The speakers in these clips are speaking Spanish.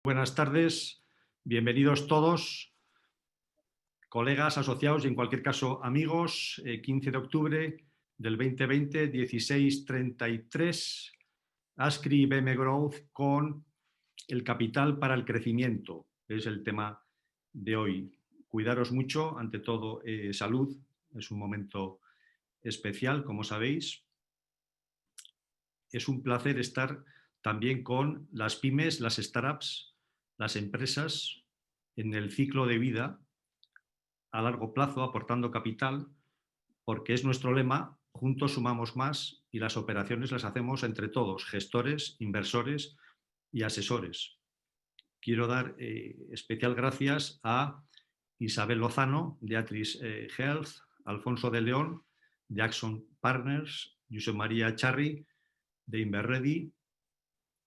Buenas tardes, bienvenidos todos, colegas, asociados y en cualquier caso amigos. 15 de octubre del 2020, 16:33, Ascri y BM Growth con el capital para el crecimiento. Es el tema de hoy. Cuidaros mucho, ante todo salud, es un momento especial, como sabéis. Es un placer estar también con las pymes, las startups, las empresas en el ciclo de vida a largo plazo, aportando capital, porque es nuestro lema: juntos sumamos más y las operaciones las hacemos entre todos, gestores, inversores y asesores. Quiero dar especial gracias a Isabel Lozano, de Atris Health, Alfonso de León, de Axon Partners, Josep María Charri, de Inverredi,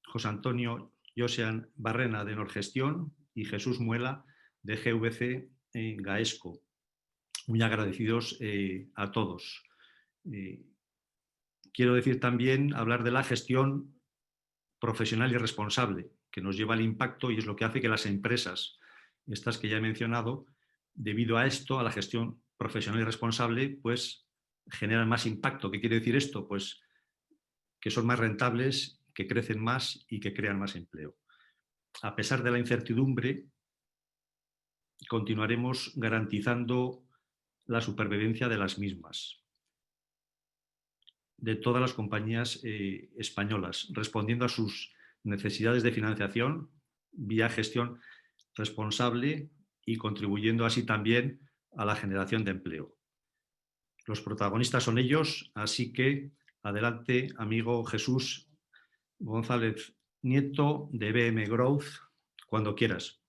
José Antonio Josean Barrena, de Norgestión, y Jesús Muela, de GVC Gaesco. Muy agradecidos a todos. Quiero decir también, hablar de la gestión profesional y responsable, que nos lleva al impacto y es lo que hace que las empresas, estas que ya he mencionado, debido a esto, a la gestión profesional y responsable, pues generan más impacto. ¿Qué quiere decir esto? Pues que son más rentables, que crecen más y que crean más empleo. A pesar de la incertidumbre, continuaremos garantizando la supervivencia de las mismas, de todas las compañías españolas, respondiendo a sus necesidades de financiación vía gestión responsable y contribuyendo así también a la generación de empleo. Los protagonistas son ellos, así que adelante, amigo Jesús González Nieto, de BM Growth, cuando quieras.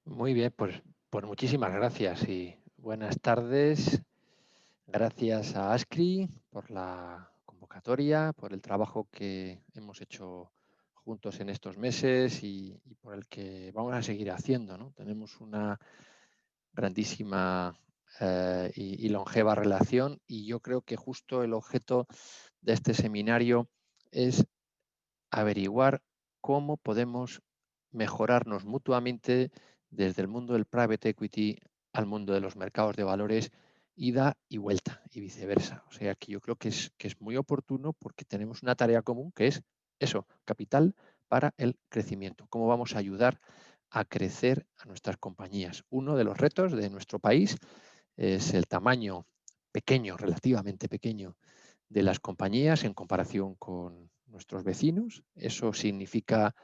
Muy bien, pues muchísimas gracias y buenas tardes. Gracias a Ascri por la convocatoria, por el trabajo que hemos hecho juntos en estos meses y por el que vamos a seguir haciendo, ¿no? Tenemos una grandísima y longeva relación y yo creo que justo el objeto de este seminario es averiguar cómo podemos mejorarnos mutuamente desde el mundo del private equity al mundo de los mercados de valores, ida y vuelta y viceversa. O sea que yo creo que es muy oportuno porque tenemos una tarea común que es eso, capital para el crecimiento. Cómo vamos a ayudar a crecer a nuestras compañías. Uno de los retos de nuestro país es el tamaño pequeño, relativamente pequeño, de las compañías en comparación con nuestros vecinos. Eso significa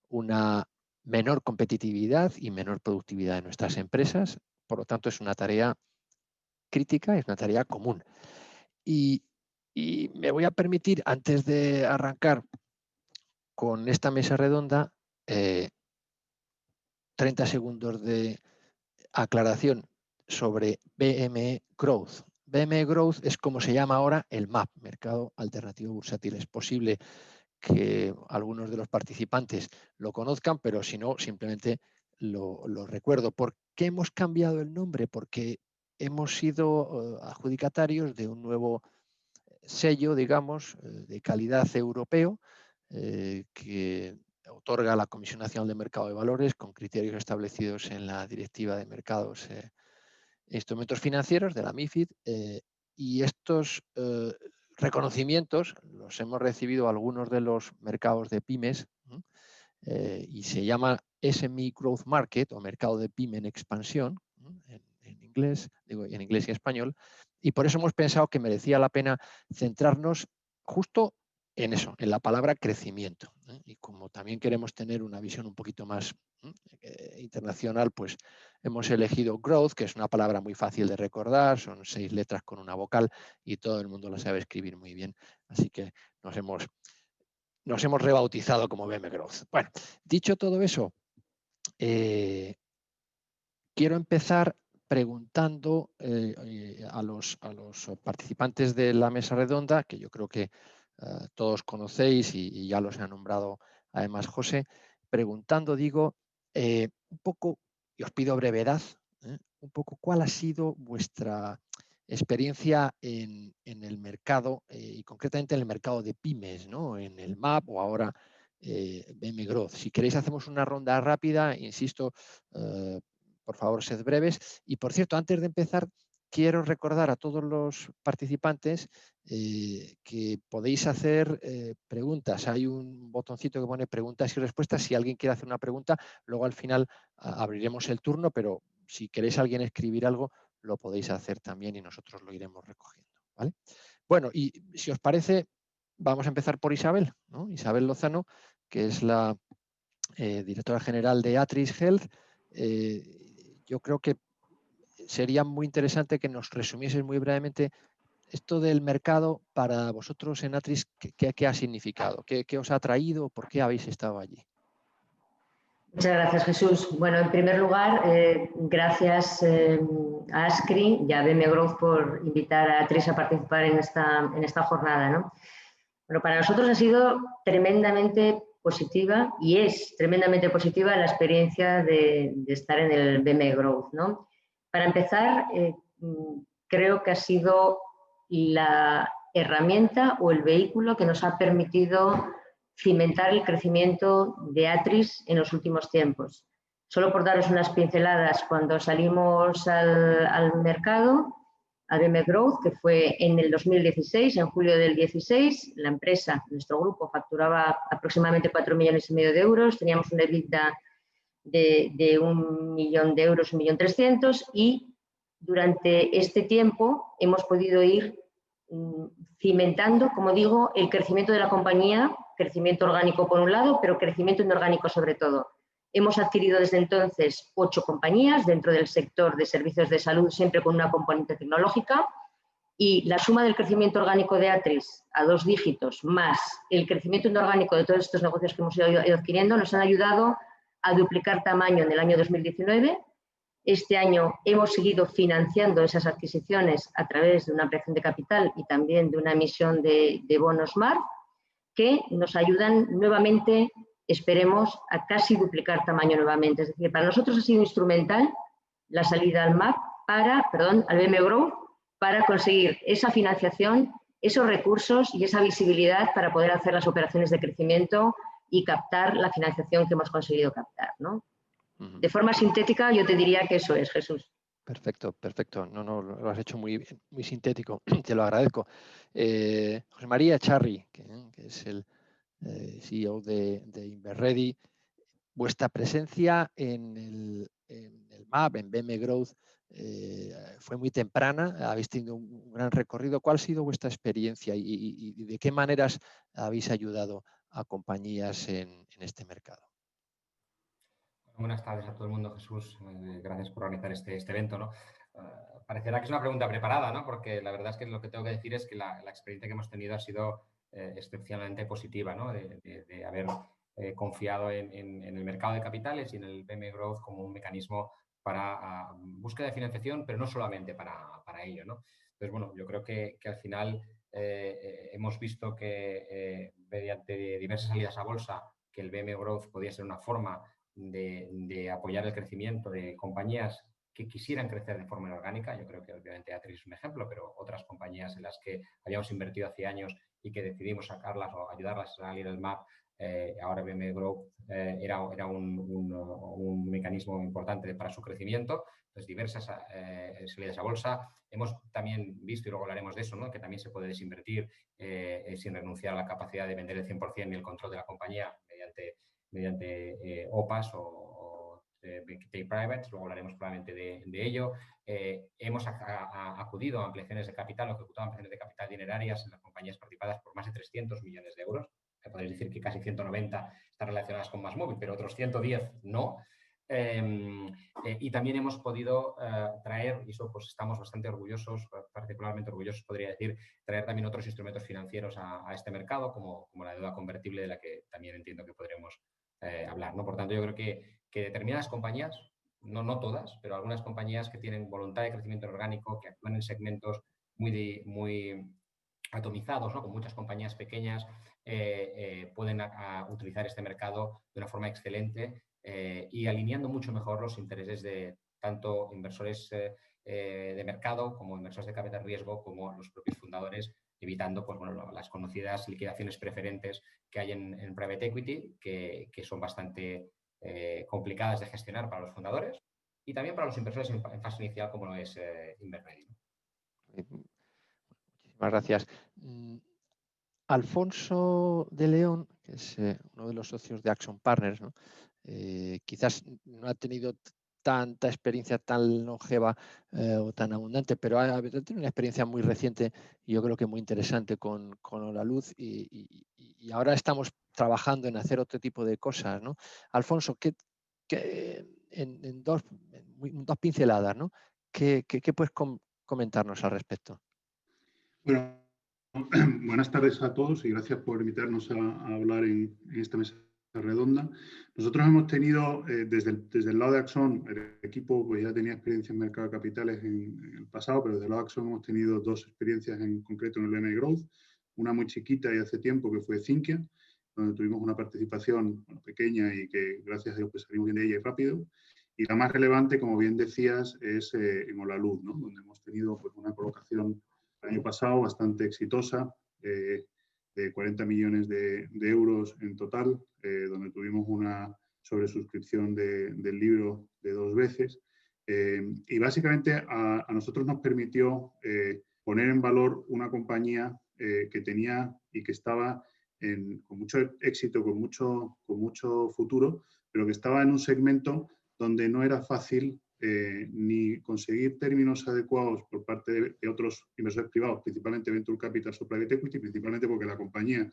una menor competitividad y menor productividad de nuestras empresas. Por lo tanto, es una tarea crítica, es una tarea común. Y me voy a permitir, antes de arrancar con esta mesa redonda, 30 segundos de aclaración sobre BME Growth. BME Growth es como se llama ahora el MAP, Mercado Alternativo Bursátil. Es posible que algunos de los participantes lo conozcan, pero si no, simplemente lo recuerdo. ¿Por qué hemos cambiado el nombre? Porque hemos sido adjudicatarios de un nuevo sello, digamos, de calidad europeo que otorga la Comisión Nacional de Mercado de Valores con criterios establecidos en la Directiva de Mercados e Instrumentos Financieros de la MiFID. Y estos reconocimientos los hemos recibido algunos de los mercados de pymes y se llama SME Growth Market o mercado de pyme en expansión en inglés, digo, en inglés y español, y por eso hemos pensado que merecía la pena centrarnos justo en eso, en la palabra crecimiento. Y como también queremos tener una visión un poquito más internacional, pues hemos elegido growth, que es una palabra muy fácil de recordar, son 6 letras con una vocal y todo el mundo la sabe escribir muy bien. Así que nos hemos rebautizado como BM Growth. Bueno, dicho todo eso, quiero empezar preguntando a los participantes de la mesa redonda, que yo creo que todos conocéis y ya los ha nombrado además José, preguntando, digo, un poco, y os pido brevedad, un poco cuál ha sido vuestra experiencia en el mercado y concretamente en el mercado de pymes, ¿no? En el MAP o ahora BM Growth. Si queréis hacemos una ronda rápida, insisto, por favor, sed breves. Y por cierto, antes de empezar, quiero recordar a todos los participantes que podéis hacer preguntas. Hay un botoncito que pone preguntas y respuestas. Si alguien quiere hacer una pregunta, luego al final abriremos el turno, pero si queréis alguien escribir algo, lo podéis hacer también y nosotros lo iremos recogiendo, ¿vale? Bueno, y si os parece, vamos a empezar por Isabel, ¿no? Isabel Lozano, que es la directora general de Atris Health. Yo creo que sería muy interesante que nos resumieses muy brevemente esto del mercado para vosotros en Atris. ¿Qué ha significado? ¿Qué os ha traído? ¿Por qué habéis estado allí? Muchas gracias, Jesús. Bueno, en primer lugar, gracias a ASCRI y a BM Growth por invitar a Atris a participar en esta jornada, ¿no? Bueno, para nosotros ha sido tremendamente positiva y es tremendamente positiva la experiencia de estar en el BM Growth, ¿no? Para empezar, creo que ha sido la herramienta o el vehículo que nos ha permitido cimentar el crecimiento de Atris en los últimos tiempos. Solo por daros unas pinceladas, cuando salimos al mercado, a BM Growth, que fue en el 2016, en julio del 16, la empresa, nuestro grupo, facturaba aproximadamente 4,5 millones de euros, teníamos una EBITDA de 1 millón de euros, 1.300.000, y durante este tiempo hemos podido ir cimentando, como digo, el crecimiento de la compañía, crecimiento orgánico por un lado, pero crecimiento inorgánico sobre todo. Hemos adquirido desde entonces 8 compañías dentro del sector de servicios de salud, siempre con una componente tecnológica, y la suma del crecimiento orgánico de Atris a 2 dígitos más el crecimiento inorgánico de todos estos negocios que hemos ido adquiriendo nos han ayudado a duplicar tamaño en el año 2019. Este año hemos seguido financiando esas adquisiciones a través de una ampliación de capital y también de una emisión de bonos MAR que nos ayudan nuevamente, esperemos, a casi duplicar tamaño nuevamente. Es decir, para nosotros ha sido instrumental la salida al MAP al BM Growth, para conseguir esa financiación, esos recursos y esa visibilidad para poder hacer las operaciones de crecimiento y captar la financiación que hemos conseguido captar, ¿no? De forma sintética, yo te diría que eso es, Jesús. Perfecto, perfecto. No, lo has hecho muy bien, muy sintético. Te lo agradezco. José María Charri, que es el CEO de Inverready, vuestra presencia en el MAP, en BM Growth, fue muy temprana, habéis tenido un gran recorrido. ¿Cuál ha sido vuestra experiencia y de qué maneras habéis ayudado a compañías en este mercado? Buenas tardes a todo el mundo, Jesús. Gracias por organizar este evento, ¿no? Parecerá que es una pregunta preparada, ¿no? Porque la verdad es que lo que tengo que decir es que la experiencia que hemos tenido ha sido excepcionalmente positiva, ¿no? De haber confiado en el mercado de capitales y en el BM Growth como un mecanismo para búsqueda de financiación, pero no solamente para ello, ¿no? Entonces, bueno, yo creo que al final hemos visto que mediante diversas salidas a bolsa, que el BM Growth podía ser una forma de apoyar el crecimiento de compañías que quisieran crecer de forma inorgánica. Yo creo que obviamente Atris es un ejemplo, pero otras compañías en las que habíamos invertido hace años y que decidimos sacarlas o ayudarlas a salir del MAP, ahora BM Growth era un mecanismo importante para su crecimiento. Entonces, diversas salidas a bolsa. Hemos también visto, y luego hablaremos de eso, ¿no? Que también se puede desinvertir sin renunciar a la capacidad de vender el 100% y el control de la compañía mediante OPAs o take privates. Luego hablaremos probablemente de ello. Hemos acudido a ampliaciones de capital o ejecutado ampliaciones de capital dinerarias en las compañías participadas por más de 300 millones de euros. Podéis decir que casi 190 están relacionadas con MásMóvil, pero otros 110 no. Y también hemos podido traer, y eso pues estamos bastante orgullosos, particularmente orgullosos podría decir, traer también otros instrumentos financieros a este mercado, como la deuda convertible, de la que también entiendo que podremos hablar, ¿no? Por tanto, yo creo que determinadas compañías, no todas, pero algunas compañías que tienen voluntad de crecimiento orgánico, que actúan en segmentos muy atomizados, ¿no? Con muchas compañías pequeñas, pueden utilizar este mercado de una forma excelente y alineando mucho mejor los intereses de tanto inversores de mercado como inversores de capital riesgo, como los propios fundadores evitando pues, bueno, las conocidas liquidaciones preferentes que hay en private equity, que son bastante complicadas de gestionar para los fundadores y también para los inversores en fase inicial, como lo es Inveready. Muchísimas gracias. Alfonso de León, que es uno de los socios de Action Partners, ¿no? Quizás no ha tenido tanta experiencia tan longeva o tan abundante, pero ha tenido una experiencia muy reciente y yo creo que muy interesante con Holaluz y ahora estamos trabajando en hacer otro tipo de cosas, ¿no? Alfonso, en dos pinceladas, ¿no? ¿Qué puedes comentarnos al respecto? Bueno, buenas tardes a todos y gracias por invitarnos a hablar en esta mesa redonda. Nosotros hemos tenido, desde el lado de Axon, el equipo pues ya tenía experiencia en mercado de capitales en el pasado, pero desde el lado de Axon hemos tenido dos experiencias en concreto en el BME Growth, una muy chiquita y hace tiempo que fue Zinquia, donde tuvimos una participación pequeña y que gracias a Dios pues, salimos bien de ella y rápido. Y la más relevante, como bien decías, es en Holaluz, ¿no? Donde hemos tenido pues, una colocación el año pasado bastante exitosa, de 40 millones de euros en total, donde tuvimos una sobresuscripción del libro de 2 veces. Y básicamente a nosotros nos permitió poner en valor una compañía que tenía y que estaba con mucho éxito, con mucho futuro, pero que estaba en un segmento donde no era fácil ni conseguir términos adecuados por parte de otros inversores privados, principalmente Venture Capital o Private Equity, principalmente porque la compañía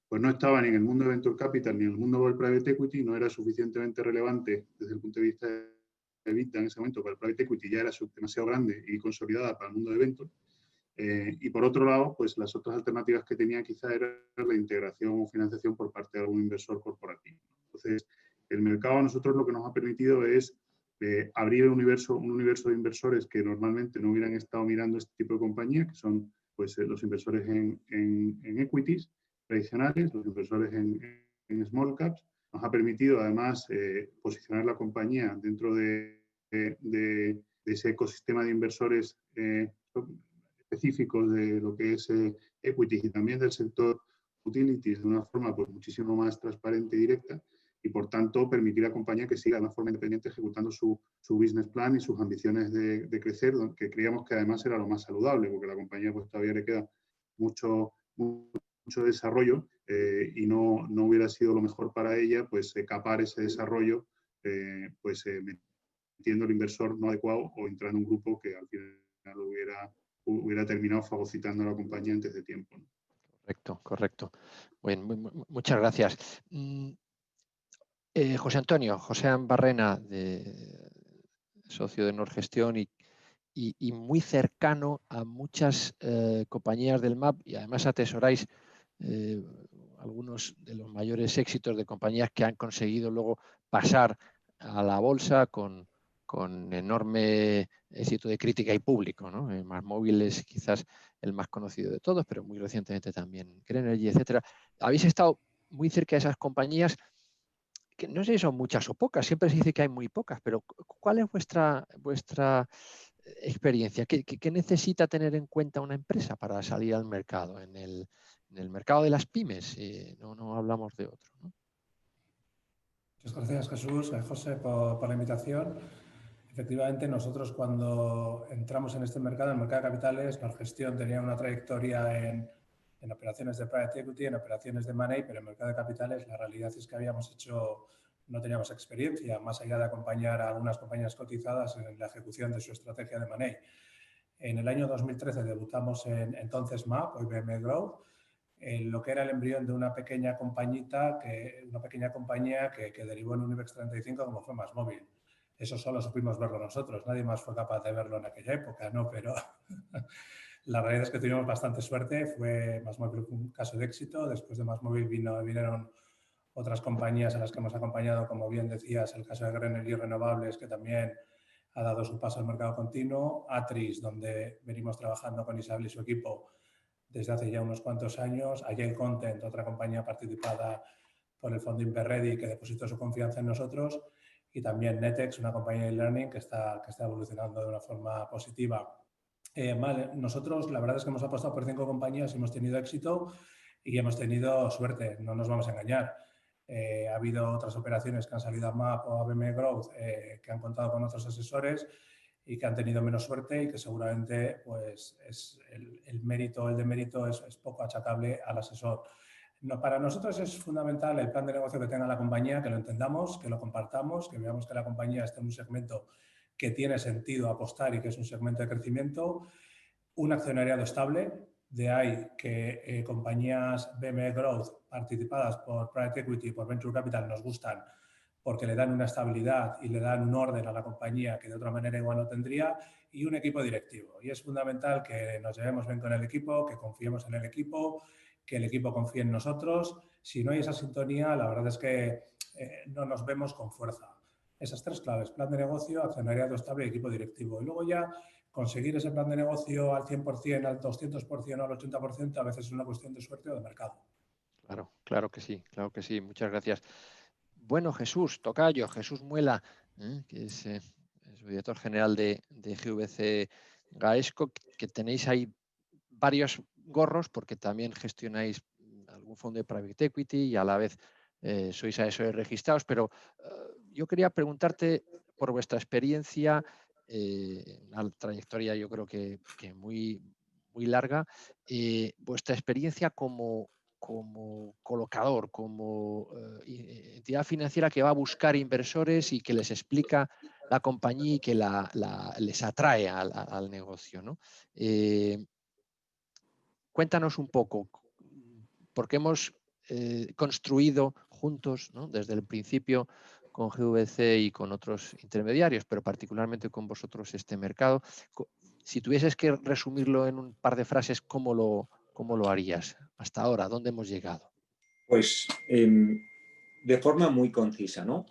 pues no estaba ni en el mundo de Venture Capital ni en el mundo del Private Equity, no era suficientemente relevante desde el punto de vista de EBITDA en ese momento para el Private Equity, ya era demasiado grande y consolidada para el mundo de Venture. Y por otro lado, pues las otras alternativas que tenía quizá era la integración o financiación por parte de algún inversor corporativo. Entonces, el mercado a nosotros lo que nos ha permitido es abrir un universo de inversores que normalmente no hubieran estado mirando este tipo de compañía, que son pues, los inversores en equities tradicionales, los inversores en small caps. Nos ha permitido además posicionar la compañía dentro de ese ecosistema de inversores específicos de lo que es equities y también del sector utilities de una forma pues, muchísimo más transparente y directa, y por tanto permitir a la compañía que siga de una forma independiente ejecutando su business plan y sus ambiciones de crecer, que creíamos que además era lo más saludable, porque a la compañía pues, todavía le queda mucho desarrollo y no hubiera sido lo mejor para ella pues capar ese desarrollo metiendo el inversor no adecuado o entrando en un grupo que al final hubiera terminado fagocitando a la compañía antes de tiempo, ¿no? Correcto. Bueno, muchas gracias. José Barrena, socio de Norgestión y muy cercano a muchas compañías del MAP, y además atesoráis algunos de los mayores éxitos de compañías que han conseguido luego pasar a la bolsa con enorme éxito de crítica y público, ¿no? MásMóvil es quizás el más conocido de todos, pero muy recientemente también Grenergy, etcétera. Habéis estado muy cerca de esas compañías, que no sé si son muchas o pocas, siempre se dice que hay muy pocas, pero ¿cuál es vuestra experiencia? ¿Qué necesita tener en cuenta una empresa para salir al mercado? En el mercado de las pymes, no hablamos de otro, ¿no? Muchas gracias, Jesús, José, por la invitación. Efectivamente, nosotros cuando entramos en este mercado, el mercado de capitales, Norgestión tenía una trayectoria en operaciones de private equity, en operaciones de money, pero en el mercado de capitales la realidad es que no teníamos experiencia, más allá de acompañar a algunas compañías cotizadas en la ejecución de su estrategia de money. En el año 2013 debutamos en entonces MAP, hoy BME Growth, en lo que era el embrión de una pequeña compañía que derivó en un IBEX 35 como fue MásMóvil. Eso solo supimos verlo nosotros, nadie más fue capaz de verlo en aquella época, ¿no? Pero la realidad es que tuvimos bastante suerte, MásMóvil fue un caso de éxito, después de MásMóvil vinieron otras compañías a las que hemos acompañado, como bien decías, el caso de Grenergy Renovables, que también ha dado su paso al mercado continuo, Atris, donde venimos trabajando con Isabel y su equipo desde hace ya unos cuantos años, Agile Content, otra compañía participada por el fondo Inveready que depositó su confianza en nosotros, y también Netex, una compañía de e-learning que está evolucionando de una forma positiva. Vale, nosotros la verdad es que hemos apostado por 5 compañías, hemos tenido éxito y hemos tenido suerte, no nos vamos a engañar. Ha habido otras operaciones que han salido a MAP o a BM Growth que han contado con otros asesores y que han tenido menos suerte y que seguramente pues, es el mérito, el demérito es poco achacable al asesor. No, para nosotros es fundamental el plan de negocio que tenga la compañía, que lo entendamos, que lo compartamos, que veamos que la compañía está en un segmento que tiene sentido apostar y que es un segmento de crecimiento, un accionariado estable, de ahí que compañías BME Growth participadas por Private Equity y por Venture Capital nos gustan porque le dan una estabilidad y le dan un orden a la compañía que de otra manera igual no tendría, y un equipo directivo. Y es fundamental que nos llevemos bien con el equipo, que confiemos en el equipo, que el equipo confíe en nosotros. Si no hay esa sintonía, la verdad es que no nos vemos con fuerza. Esas 3 claves: plan de negocio, accionariado estable y equipo directivo. Y luego ya conseguir ese plan de negocio al 100%, al 200%, al 80%, a veces es una cuestión de suerte o de mercado. Claro, claro que sí, claro que sí. Muchas gracias. Bueno, Jesús Tocayo, Jesús Muela, que es el director general de GVC Gaesco, que tenéis ahí varios gorros porque también gestionáis algún fondo de private equity y a la vez sois asesores registrados, pero yo quería preguntarte por vuestra experiencia, una trayectoria yo creo que muy, muy larga, vuestra experiencia como colocador, como entidad financiera que va a buscar inversores y que les explica la compañía y que les atrae al negocio, ¿no? Cuéntanos un poco, porque hemos construido juntos, ¿no?, desde el principio con GVC y con otros intermediarios, pero particularmente con vosotros este mercado. Si tuvieses que resumirlo en un par de frases, ¿cómo lo harías hasta ahora? ¿Dónde hemos llegado? Pues de forma muy concisa, ¿no?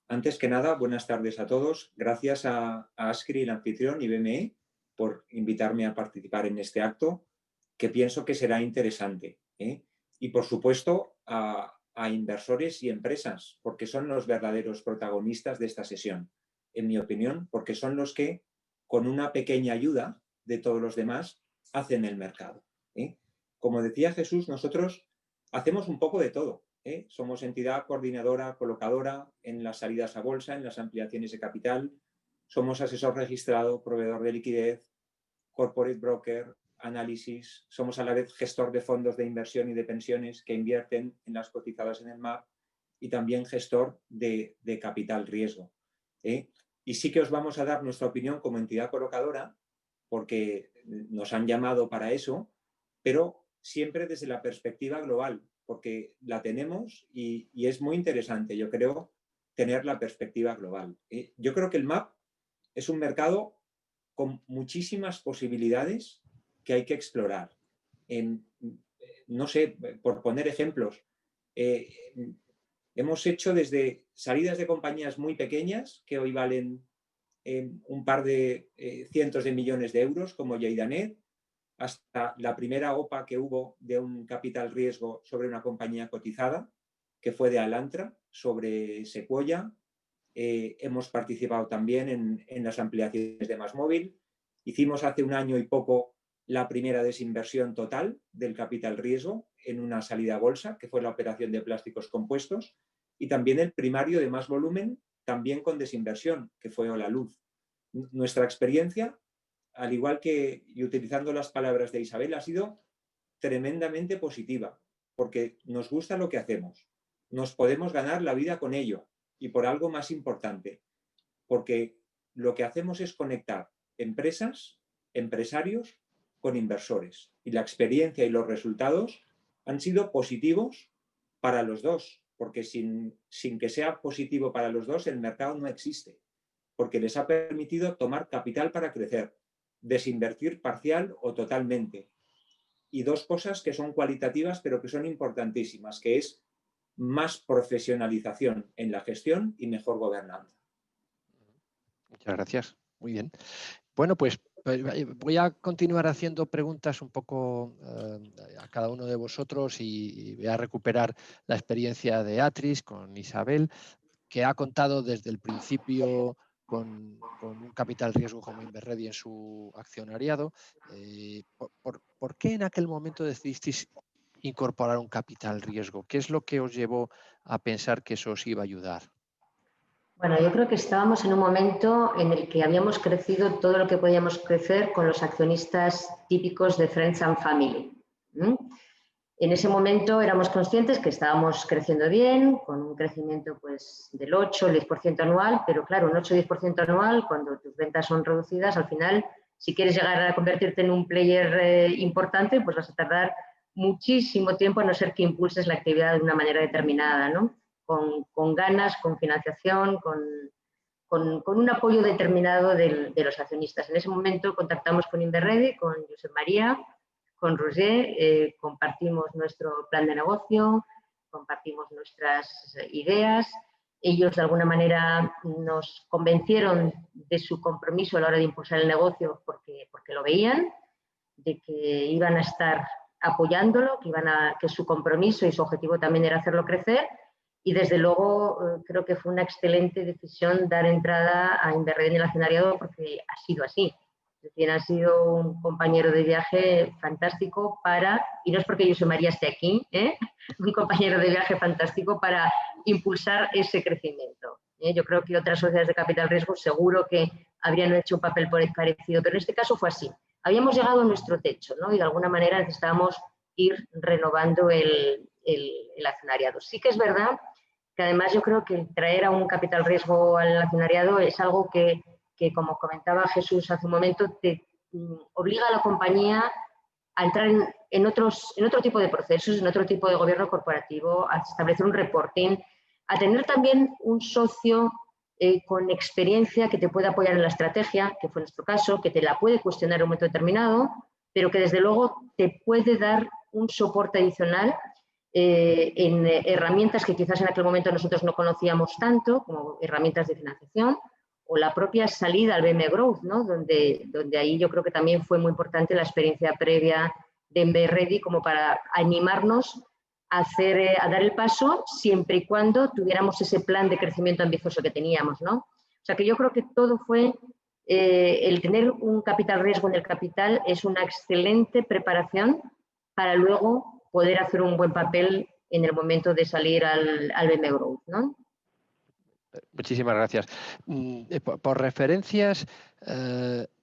Antes que nada, buenas tardes a todos. Gracias a Ascri, el anfitrión, y BME por invitarme a participar en este acto, que pienso que será interesante, ¿eh? Y, por supuesto, a inversores y empresas, porque son los verdaderos protagonistas de esta sesión, en mi opinión, porque son los que, con una pequeña ayuda de todos los demás, hacen el mercado, ¿eh? Como decía Jesús, nosotros hacemos un poco de todo, ¿eh? Somos entidad coordinadora, colocadora en las salidas a bolsa, en las ampliaciones de capital. Somos asesor registrado, proveedor de liquidez, corporate broker, análisis. Somos a la vez gestor de fondos de inversión y de pensiones que invierten en las cotizadas en el MAP y también gestor de capital riesgo, ¿eh? Y sí que os vamos a dar nuestra opinión como entidad colocadora porque nos han llamado para eso, pero siempre desde la perspectiva global, porque la tenemos y es muy interesante, yo creo, tener la perspectiva global. Yo creo que el MAP es un mercado con muchísimas posibilidades que hay que explorar. No sé, por poner ejemplos, hemos hecho desde salidas de compañías muy pequeñas que hoy valen un par de cientos de millones de euros, como Yaidanet, hasta la primera OPA que hubo de un capital riesgo sobre una compañía cotizada, que fue de Alantra, sobre Sequoia. Hemos participado también en las ampliaciones de MásMóvil. Hicimos hace un año y poco la primera desinversión total del capital riesgo en una salida a bolsa, que fue la operación de plásticos compuestos, y también el primario de más volumen, también con desinversión, que fue Holaluz. Nuestra experiencia, al igual que, y utilizando las palabras de Isabel, ha sido tremendamente positiva, porque nos gusta lo que hacemos, nos podemos ganar la vida con ello, y por algo más importante, porque lo que hacemos es conectar empresas, empresarios con inversores, y la experiencia y los resultados han sido positivos para los dos, porque sin que sea positivo para los dos, el mercado no existe, porque les ha permitido tomar capital para crecer, desinvertir parcial o totalmente. Y dos cosas que son cualitativas, pero que son importantísimas, que es más profesionalización en la gestión y mejor gobernanza. Muchas gracias. Muy bien. Bueno, pues voy a continuar haciendo preguntas un poco a cada uno de vosotros y voy a recuperar la experiencia de Atris con Isabel, que ha contado desde el principio con un capital riesgo como Inverredi en su accionariado. ¿Por qué en aquel momento decidisteis incorporar un capital riesgo? ¿Qué es lo que os llevó a pensar que eso os iba a ayudar? Bueno, yo creo que estábamos en un momento en el que habíamos crecido todo lo que podíamos crecer con los accionistas típicos de Friends and Family. En ese momento éramos conscientes que estábamos creciendo bien, con un crecimiento pues, del 8, el 10% anual, pero claro, un 8-10% anual, cuando tus ventas son reducidas, al final, si quieres llegar a convertirte en un player importante, pues vas a tardar muchísimo tiempo, a no ser que impulses la actividad de una manera determinada, ¿no? Con ganas, con financiación, con un apoyo determinado de los accionistas. En ese momento contactamos con Inverredi, con Josep María, con Roger, compartimos nuestro plan de negocio, compartimos nuestras ideas. Ellos de alguna manera nos convencieron de su compromiso a la hora de impulsar el negocio porque lo veían, de que iban a estar apoyándolo, que su compromiso y su objetivo también era hacerlo crecer. Y desde luego creo que fue una excelente decisión dar entrada a Inverredi en el accionariado porque ha sido así. Es decir, ha sido un compañero de viaje fantástico y no es porque Josep María esté aquí, un compañero de viaje fantástico para impulsar ese crecimiento. Yo creo que otras sociedades de capital riesgo seguro que habrían hecho un papel parecido, pero en este caso fue así. Habíamos llegado a nuestro techo, ¿no? Y de alguna manera necesitábamos ir renovando el accionariado. Sí que es verdad que además yo creo que traer a un capital riesgo al accionariado es algo que como comentaba Jesús hace un momento, te obliga a la compañía a entrar en otro tipo de procesos, en otro tipo de gobierno corporativo, a establecer un reporting, a tener también un socio con experiencia que te pueda apoyar en la estrategia, que fue nuestro caso, que te la puede cuestionar en un momento determinado, pero que desde luego te puede dar un soporte adicional en herramientas que quizás en aquel momento nosotros no conocíamos tanto, como herramientas de financiación, o la propia salida al BM Growth, ¿no? donde ahí yo creo que también fue muy importante la experiencia previa de Inverredi como para animarnos a dar el paso siempre y cuando tuviéramos ese plan de crecimiento ambicioso que teníamos, ¿no? O sea que yo creo que todo fue el tener un capital riesgo en el capital es una excelente preparación para luego poder hacer un buen papel en el momento de salir al BM Growth, ¿no? Muchísimas gracias. Por referencias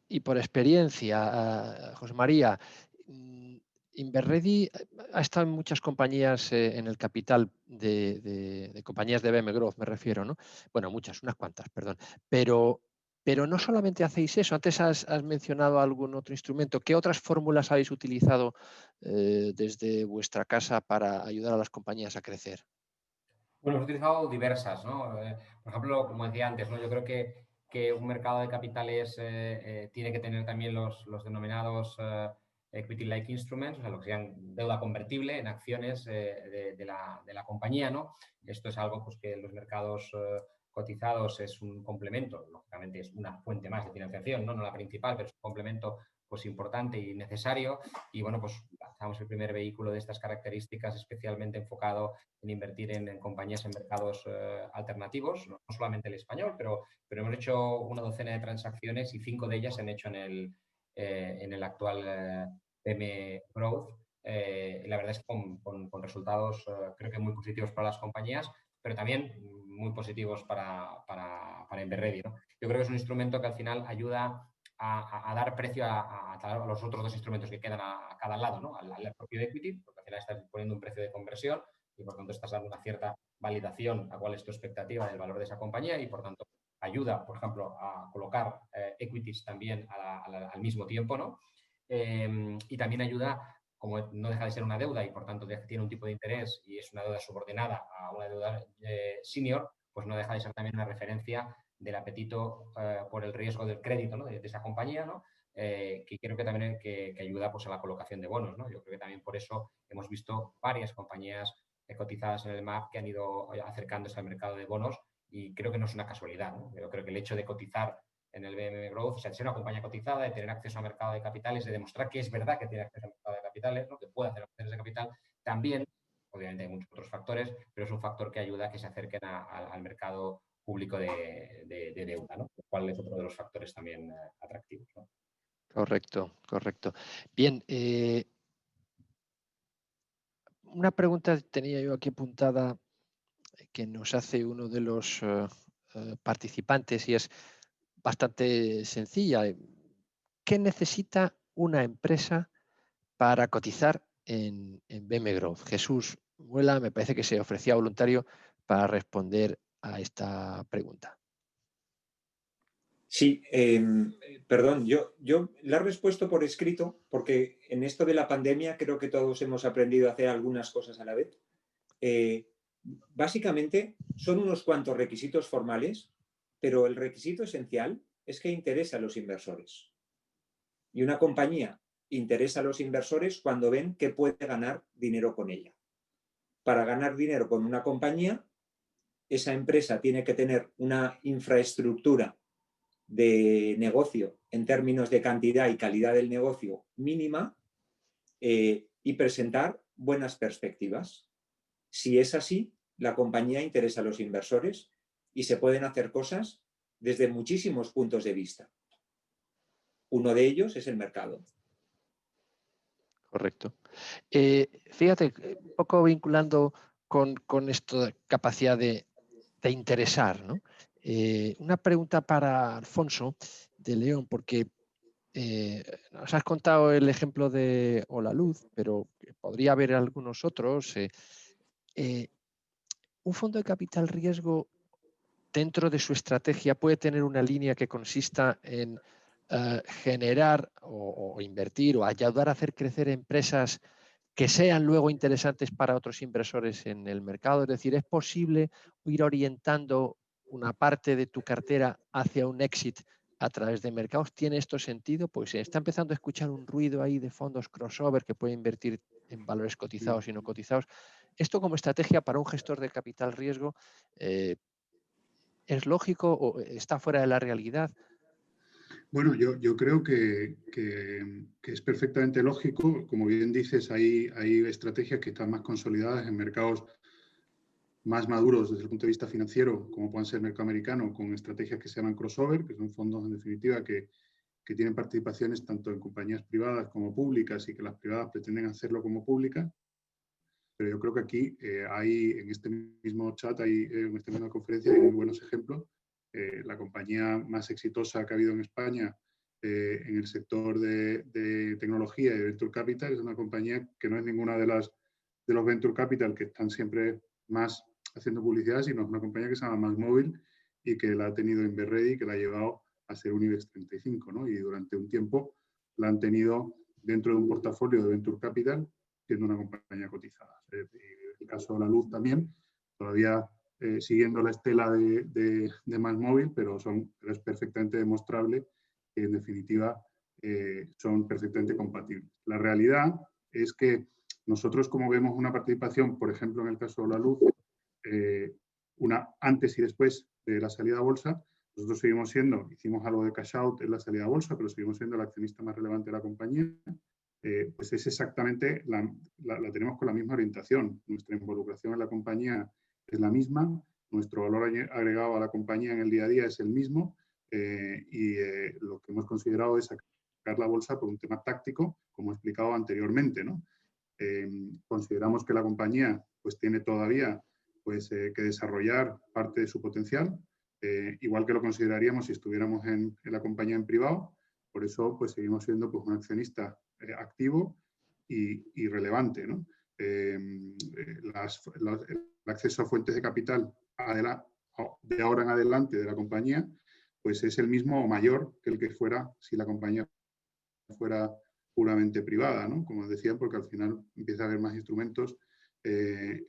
y por experiencia, José María, Inverredi ha estado en muchas compañías en el capital de compañías de BM Growth, me refiero, ¿no? Bueno, unas cuantas, perdón. Pero no solamente hacéis eso, antes has mencionado algún otro instrumento. ¿Qué otras fórmulas habéis utilizado desde vuestra casa para ayudar a las compañías a crecer? Bueno, hemos utilizado diversas, ¿no? Por ejemplo, como decía antes, ¿no? Yo creo que un mercado de capitales tiene que tener también los denominados equity-like instruments, o sea, lo que sean deuda convertible en acciones de la compañía, ¿no? Esto es algo pues, que en los mercados cotizados es un complemento, lógicamente es una fuente más de financiación, no la principal, pero es un complemento pues importante y necesario. Y bueno, pues lanzamos el primer vehículo de estas características especialmente enfocado en invertir en compañías en mercados alternativos, no solamente el español, pero hemos hecho una docena de transacciones y 5 de ellas se han hecho en el actual BM Growth. La verdad es que con resultados creo que muy positivos para las compañías, pero también muy positivos para Inverredi, ¿no? Yo creo que es un instrumento que al final ayuda a dar precio a los otros dos instrumentos que quedan a cada lado, ¿no? Al propio equity, porque al final estás poniendo un precio de conversión y por tanto estás dando una cierta validación a cuál es tu expectativa del valor de esa compañía y por tanto ayuda, por ejemplo, a colocar equities también al mismo tiempo, ¿no? Y también ayuda, como no deja de ser una deuda y por tanto tiene un tipo de interés y es una deuda subordinada a una deuda senior, pues no deja de ser también una referencia del apetito por el riesgo del crédito, ¿no? de esa compañía, ¿no? Que creo que también que ayuda pues, a la colocación de bonos, ¿no? Yo creo que también por eso hemos visto varias compañías cotizadas en el MAP que han ido acercándose al mercado de bonos y creo que no es una casualidad, ¿no? Yo creo que el hecho de cotizar en el BM Growth, o sea, de ser una compañía cotizada, de tener acceso al mercado de capitales, de demostrar que es verdad que tiene acceso al mercado de capitales, ¿no? Que puede hacer opciones de capital, también, obviamente hay muchos otros factores, pero es un factor que ayuda a que se acerquen al mercado público de deuda, ¿no? Lo cual es otro de los factores también atractivos, ¿no? Correcto, correcto. Bien, una pregunta tenía yo aquí apuntada que nos hace uno de los participantes y es bastante sencilla. ¿Qué necesita una empresa para cotizar en BM Growth? Jesús Muela me parece que se ofrecía voluntario para responder a esta pregunta. Sí, perdón, yo la he respuesto por escrito porque en esto de la pandemia creo que todos hemos aprendido a hacer algunas cosas a la vez. Básicamente son unos cuantos requisitos formales, pero el requisito esencial es que interesa a los inversores. Y una compañía interesa a los inversores cuando ven que puede ganar dinero con ella. Para ganar dinero con una compañía, esa empresa tiene que tener una infraestructura de negocio en términos de cantidad y calidad del negocio mínima y presentar buenas perspectivas. Si es así, la compañía interesa a los inversores y se pueden hacer cosas desde muchísimos puntos de vista. Uno de ellos es el mercado. Correcto. Fíjate, un poco vinculando con esta capacidad de interesar, ¿no? Una pregunta para Alfonso de León, porque nos has contado el ejemplo de Holaluz, pero podría haber algunos otros. Un fondo de capital riesgo dentro de su estrategia puede tener una línea que consista en generar o invertir o ayudar a hacer crecer empresas que sean luego interesantes para otros inversores en el mercado. Es decir, ¿es posible ir orientando una parte de tu cartera hacia un exit a través de mercados? ¿Tiene esto sentido? Pues se está empezando a escuchar un ruido ahí de fondos crossover que pueden invertir en valores cotizados y no cotizados. Esto como estrategia para un gestor de capital riesgo, ¿es lógico o está fuera de la realidad? Bueno, yo creo que es perfectamente lógico. Como bien dices, hay estrategias que están más consolidadas en mercados más maduros desde el punto de vista financiero, como pueden ser el mercado americano, con estrategias que se llaman crossover, que son fondos en definitiva que tienen participaciones tanto en compañías privadas como públicas y que las privadas pretenden hacerlo como públicas. Pero yo creo que aquí hay, en este mismo chat, en esta misma conferencia, hay muy buenos ejemplos. La compañía más exitosa que ha habido en España en el sector de tecnología y de Venture Capital es una compañía que no es ninguna de los Venture Capital que están siempre más haciendo publicidad, sino es una compañía que se llama MásMóvil y que la ha tenido Inverready, que la ha llevado a ser un IBEX 35, ¿no? Y durante un tiempo la han tenido dentro de un portafolio de Venture Capital, siendo una compañía cotizada. El caso de La Luz también, todavía siguiendo la estela de MásMóvil, pero es perfectamente demostrable que en definitiva son perfectamente compatibles. La realidad es que nosotros, como vemos una participación, por ejemplo, en el caso de La Luz, una antes y después de la salida a bolsa, nosotros hicimos algo de cash out en la salida a bolsa, pero seguimos siendo el accionista más relevante de la compañía. Pues es exactamente, la tenemos con la misma orientación. Nuestra involucración en la compañía es la misma, nuestro valor agregado a la compañía en el día a día es el mismo y lo que hemos considerado es sacar la bolsa por un tema táctico, como he explicado anteriormente, ¿no? Consideramos que la compañía pues, tiene todavía pues, que desarrollar parte de su potencial, igual que lo consideraríamos si estuviéramos en la compañía en privado. Por eso pues, seguimos siendo pues, un accionista activo y relevante, ¿no? El acceso a fuentes de capital de ahora en adelante de la compañía pues es el mismo o mayor que el que fuera si la compañía fuera puramente privada, ¿no? Como decía, porque al final empieza a haber más instrumentos que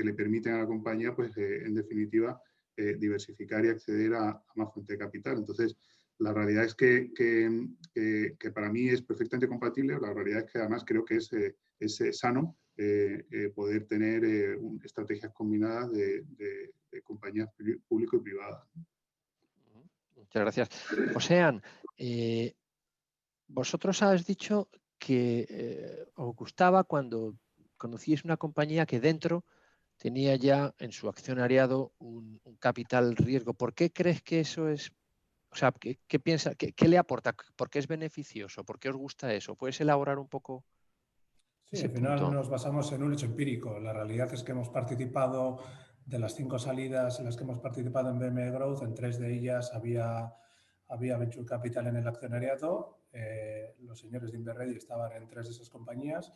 le permiten a la compañía, pues, en definitiva, diversificar y acceder a más fuente de capital. Entonces, la realidad es que para mí es perfectamente compatible. La realidad es que además creo que es sano poder tener estrategias combinadas de compañías público y privadas. Muchas gracias. Joséan, vosotros habéis dicho que os gustaba cuando conocíais una compañía que dentro tenía ya en su accionariado un capital riesgo. ¿Por qué crees que eso es? O sea, ¿qué piensa? ¿Qué le aporta? ¿Por qué es beneficioso? ¿Por qué os gusta eso? ¿Puedes elaborar un poco Sí, ese al final punto? nos basamos en un hecho empírico. La realidad es que hemos participado de las 5 salidas en las que hemos participado en BME Growth, en 3 de ellas había Venture Capital en el accionariado. Los señores de Inverready estaban en 3 de esas compañías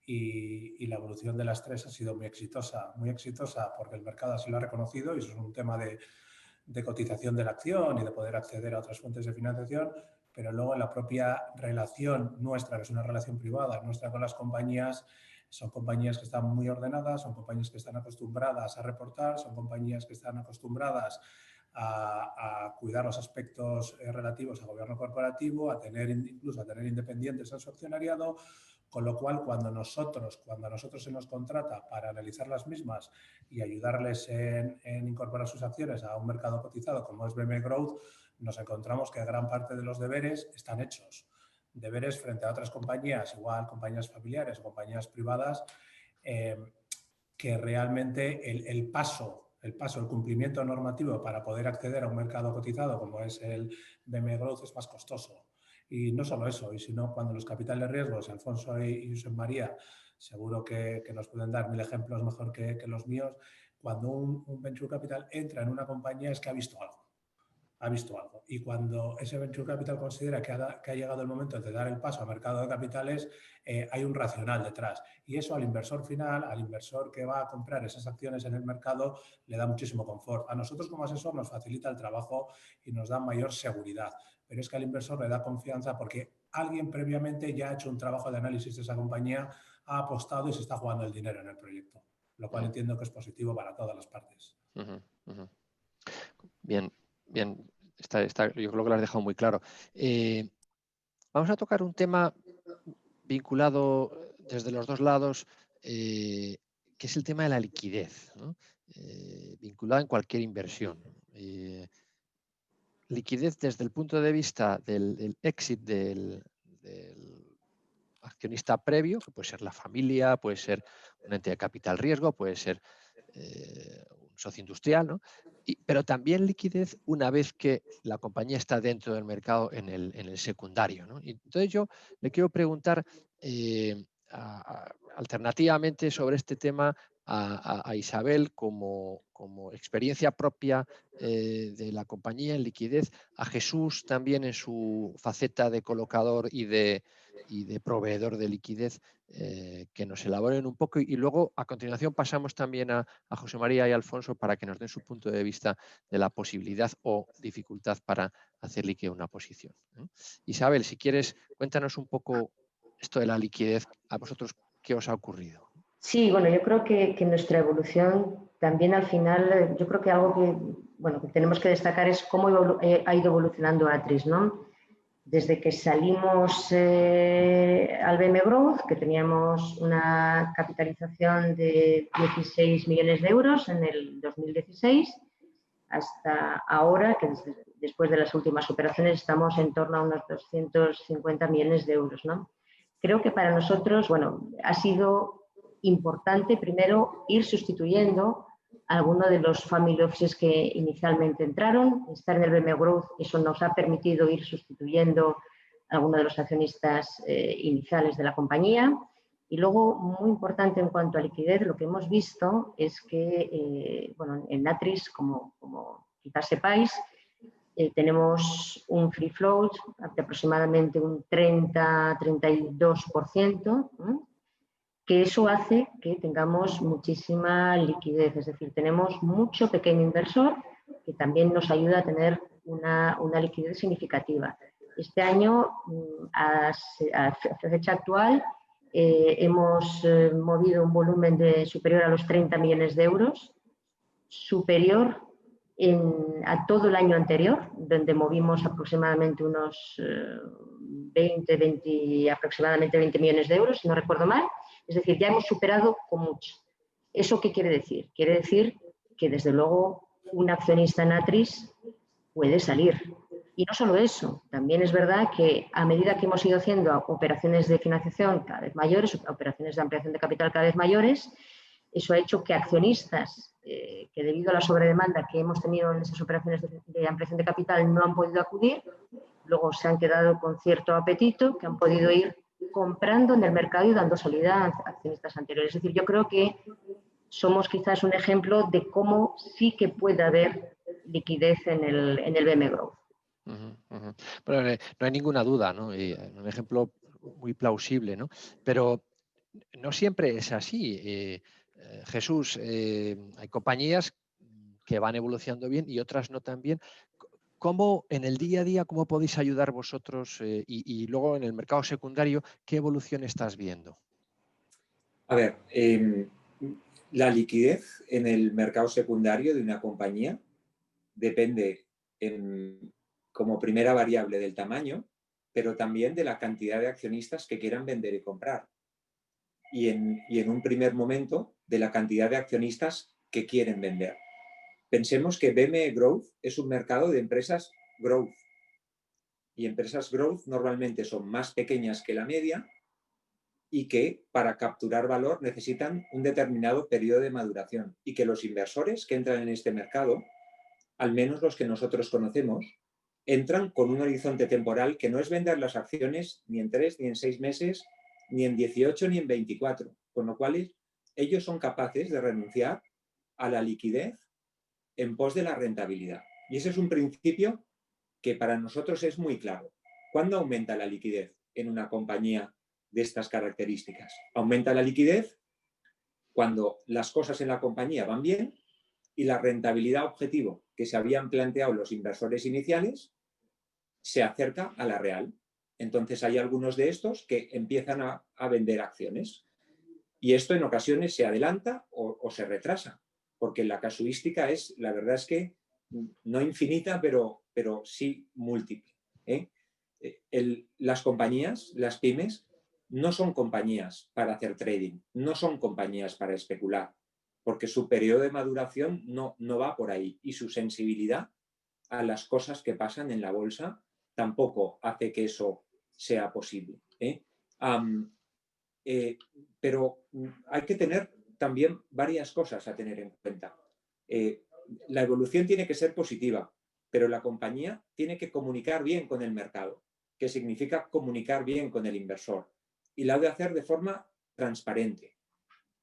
y la evolución de las 3 ha sido muy exitosa porque el mercado así lo ha reconocido y eso es un tema de cotización de la acción y de poder acceder a otras fuentes de financiación, pero luego en la propia relación nuestra, que es una relación privada nuestra con las compañías, son compañías que están muy ordenadas, son compañías que están acostumbradas a reportar, son compañías que están acostumbradas a cuidar los aspectos relativos al gobierno corporativo, incluso a tener independientes en su accionariado, con lo cual cuando a nosotros se nos contrata para analizar las mismas y ayudarles en incorporar sus acciones a un mercado cotizado como es BME Growth, nos encontramos que gran parte de los deberes están hechos. Deberes frente a otras compañías, igual compañías familiares o compañías privadas, que realmente el cumplimiento normativo para poder acceder a un mercado cotizado como es el BME Growth es más costoso. Y no solo eso, y sino cuando los capitales riesgos, Alfonso y Josep María, seguro que nos pueden dar 1000 ejemplos mejor que los míos, cuando un Venture Capital entra en una compañía es que ha visto algo. Y cuando ese Venture Capital considera que ha llegado el momento de dar el paso al mercado de capitales, hay un racional detrás. Y eso al inversor final, al inversor que va a comprar esas acciones en el mercado, le da muchísimo confort. A nosotros como asesor nos facilita el trabajo y nos da mayor seguridad. Pero es que al inversor le da confianza porque alguien previamente ya ha hecho un trabajo de análisis de esa compañía, ha apostado y se está jugando el dinero en el proyecto. Lo cual entiendo que es positivo para todas las partes. Bien. Yo creo que lo has dejado muy claro. Vamos a tocar un tema vinculado desde los dos lados, que es el tema de la liquidez, ¿no? Vinculada en cualquier inversión. Liquidez desde el punto de vista del exit del accionista previo, que puede ser la familia, puede ser un ente de capital riesgo, puede ser un socio industrial, ¿no? Pero también liquidez una vez que la compañía está dentro del mercado en el secundario, ¿no? Y entonces yo le quiero preguntar alternativamente sobre este tema a Isabel como experiencia propia de la compañía en liquidez, a Jesús también en su faceta de colocador y de proveedor de liquidez, que nos elaboren un poco y luego a continuación pasamos también a José María y Alfonso para que nos den su punto de vista de la posibilidad o dificultad para hacer liquidez una posición, ¿no? Isabel, si quieres, cuéntanos un poco esto de la liquidez, a vosotros, ¿qué os ha ocurrido? Sí, bueno, yo creo que nuestra evolución también al final, yo creo que algo que tenemos que destacar es cómo ha ido evolucionando Atris, ¿no? Desde que salimos al BME Growth, que teníamos una capitalización de 16 millones de euros en el 2016, hasta ahora, que después de las últimas operaciones estamos en torno a unos 250 millones de euros, ¿no? Creo que para nosotros, bueno, ha sido importante primero ir sustituyendo a algunos de los family offices que inicialmente entraron. Estar en el BME Growth, eso nos ha permitido ir sustituyendo a algunos de los accionistas iniciales de la compañía. Y luego, muy importante en cuanto a liquidez, lo que hemos visto es que, bueno, en Atris, como quizás sepáis, tenemos un free float de aproximadamente un 30-32%, ¿no? Que eso hace que tengamos muchísima liquidez, es decir, tenemos mucho pequeño inversor que también nos ayuda a tener una liquidez significativa. Este año, a fecha actual, hemos movido un volumen superior a los 30 millones de euros, superior a todo el año anterior, donde movimos aproximadamente unos aproximadamente 20 millones de euros, si no recuerdo mal. Es decir, ya hemos superado con mucho. ¿Eso qué quiere decir? Quiere decir que, desde luego, un accionista en Atris puede salir. Y no solo eso, también es verdad que a medida que hemos ido haciendo operaciones de financiación cada vez mayores, operaciones de ampliación de capital cada vez mayores, Eso ha hecho que accionistas que debido a la sobredemanda que hemos tenido en esas operaciones de ampliación de capital no han podido acudir, luego se han quedado con cierto apetito, que han podido ir comprando en el mercado y dando salida a accionistas anteriores. Es decir, yo creo que somos quizás un ejemplo de cómo sí que puede haber liquidez en el BM Growth. Bueno, no hay ninguna duda, ¿no? Y un ejemplo muy plausible, ¿no? Pero no siempre es así. Jesús, hay compañías que van evolucionando bien y otras no tan bien. ¿Cómo en el día a día, cómo podéis ayudar vosotros y luego en el mercado secundario, qué evolución estás viendo? A ver, la liquidez en el mercado secundario de una compañía depende como primera variable del tamaño, pero también de la cantidad de accionistas que quieran vender y comprar. Y en un primer momento, de la cantidad de accionistas que quieren vender. Pensemos que BM Growth es un mercado de empresas growth. Y empresas growth normalmente son más pequeñas que la media y que para capturar valor necesitan un determinado periodo de maduración. Y que los inversores que entran en este mercado, al menos los que nosotros conocemos, entran con un horizonte temporal que no es vender las acciones ni en 3, ni en 6 meses, ni en 18, ni en 24. Con lo cual, ellos son capaces de renunciar a la liquidez en pos de la rentabilidad. Y ese es un principio que para nosotros es muy claro. ¿Cuándo aumenta la liquidez en una compañía de estas características? Aumenta la liquidez cuando las cosas en la compañía van bien y la rentabilidad objetivo que se habían planteado los inversores iniciales se acerca a la real. Entonces hay algunos de estos que empiezan a vender acciones. Y esto en ocasiones se adelanta o se retrasa, porque la casuística es, la verdad es que no infinita, pero sí múltiple. Las compañías, las pymes, no son compañías para hacer trading, no son compañías para especular, porque su periodo de maduración no va por ahí y su sensibilidad a las cosas que pasan en la bolsa tampoco hace que eso sea posible. Pero hay que tener también varias cosas a tener en cuenta. La evolución tiene que ser positiva, pero la compañía tiene que comunicar bien con el mercado, que significa comunicar bien con el inversor, y la debe hacer de forma transparente.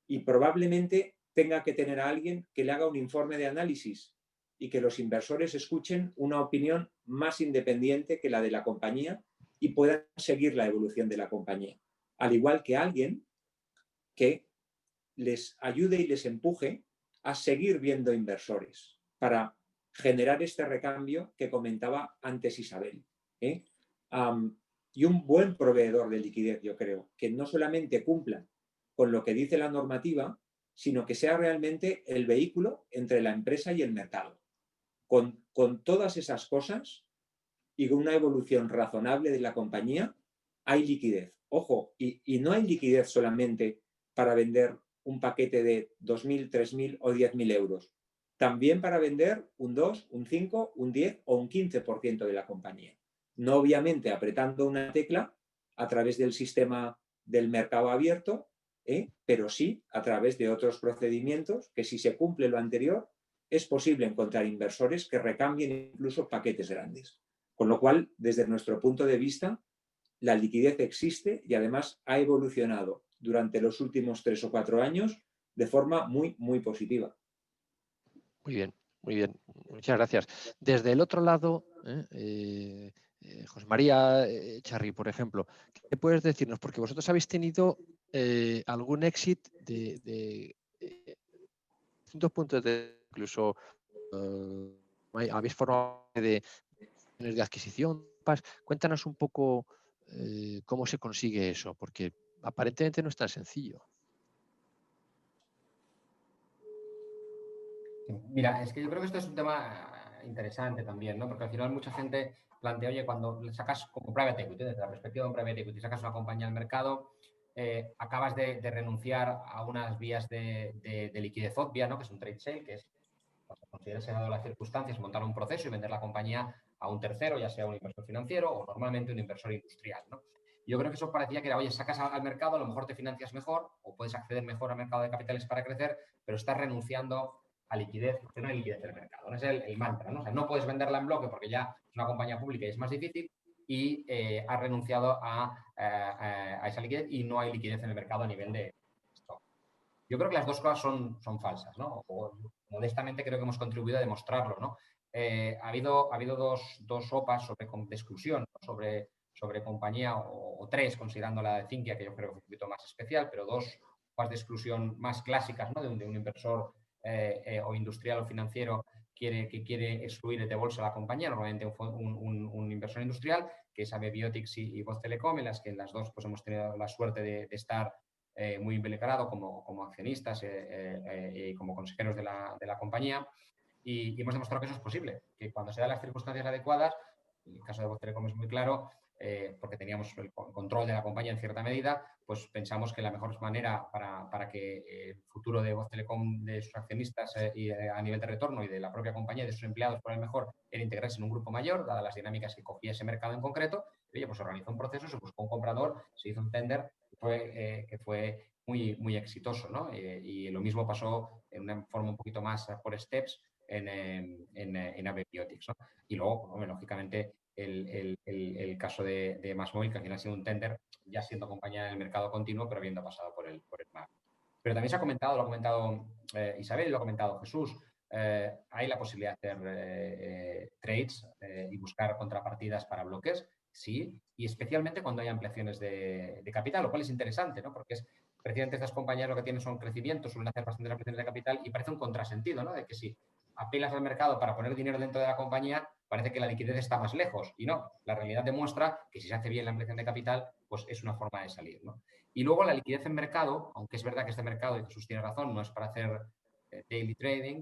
Y probablemente tenga que tener a alguien que le haga un informe de análisis y que los inversores escuchen una opinión más independiente que la de la compañía y puedan seguir la evolución de la compañía. Al igual que alguien que les ayude y les empuje a seguir viendo inversores para generar este recambio que comentaba antes Isabel. Y un buen proveedor de liquidez, yo creo, que no solamente cumpla con lo que dice la normativa, sino que sea realmente el vehículo entre la empresa y el mercado. Con todas esas cosas y con una evolución razonable de la compañía, hay liquidez. Ojo, y no hay liquidez solamente para vender un paquete de 2.000, 3.000 o 10.000 euros. También para vender un 2, un 5, un 10 o un 15% de la compañía. No obviamente apretando una tecla a través del sistema del mercado abierto, pero sí a través de otros procedimientos que, si se cumple lo anterior, es posible encontrar inversores que recambien incluso paquetes grandes. Con lo cual, desde nuestro punto de vista, la liquidez existe y además ha evolucionado durante los últimos 3 o 4 años de forma muy, muy positiva. Muy bien, muy bien. Muchas gracias. Desde el otro lado, José María Charri, por ejemplo, ¿qué puedes decirnos? Porque vosotros habéis tenido algún éxito de distintos puntos de incluso habéis formado de adquisición. Cuéntanos un poco cómo se consigue eso, porque aparentemente no es tan sencillo. Mira, es que yo creo que esto es un tema interesante también, ¿no? Porque al final mucha gente plantea, oye, cuando sacas como private equity, desde la perspectiva de un private equity, sacas una compañía al mercado, acabas de renunciar a unas vías de liquidez obvia, ¿no? Que es un trade sale, que es, cuando consideres dado las circunstancias, montar un proceso y vender la compañía a un tercero, ya sea un inversor financiero o normalmente un inversor industrial, ¿no? Yo creo que eso parecía que era, oye, sacas al mercado, a lo mejor te financias mejor o puedes acceder mejor al mercado de capitales para crecer, pero estás renunciando a liquidez, porque no hay liquidez en el mercado. ¿No? Es el mantra, ¿no? O sea, no puedes venderla en bloque porque ya es una compañía pública y es más difícil y has renunciado a esa liquidez y no hay liquidez en el mercado a nivel de stock. Yo creo que las dos cosas son falsas, ¿no? O, modestamente creo que hemos contribuido a demostrarlo, ¿no? Ha habido dos OPAs de exclusión, ¿no? sobre compañía, o tres, considerando la de Zinquia, que yo creo que es un poquito más especial, pero dos OPAs de exclusión más clásicas, ¿no? De un inversor o industrial o financiero que quiere excluir de bolsa a la compañía, normalmente un inversor industrial, que es AB Biotics y Voz Telecom, en las que las dos pues, hemos tenido la suerte de estar muy involucrado como accionistas y como consejeros de la compañía y hemos demostrado que eso es posible, que cuando se dan las circunstancias adecuadas, en el caso de Voz Telecom es muy claro, porque teníamos el control de la compañía en cierta medida, pues pensamos que la mejor manera para que el futuro de Voz Telecom, de sus accionistas y a nivel de retorno y de la propia compañía y de sus empleados fuera el mejor, era integrarse en un grupo mayor, dadas las dinámicas que cogía ese mercado en concreto. Y, oye, pues se organizó un proceso, se buscó un comprador, se hizo un tender que fue muy, muy exitoso, ¿no? Y lo mismo pasó en una forma un poquito más por steps en AB Biotics, ¿no? Y luego, bueno, lógicamente, el caso de MásMóvil, que al final ha sido un tender, ya siendo compañía en el mercado continuo, pero habiendo pasado por el MAP. Pero también se ha comentado, lo ha comentado Isabel y lo ha comentado Jesús, hay la posibilidad de hacer trades y buscar contrapartidas para bloques, sí, y especialmente cuando hay ampliaciones de capital, lo cual es interesante, ¿no? Porque es precisamente estas compañías lo que tienen son crecimientos, suelen hacer bastantes ampliaciones de capital y parece un contrasentido, ¿no? De que si apelas al mercado para poner dinero dentro de la compañía, parece que la liquidez está más lejos. Y no, la realidad demuestra que si se hace bien la ampliación de capital, pues es una forma de salir, ¿no? Y luego la liquidez en mercado, aunque es verdad que este mercado, y Jesús tiene razón, no es para hacer daily trading,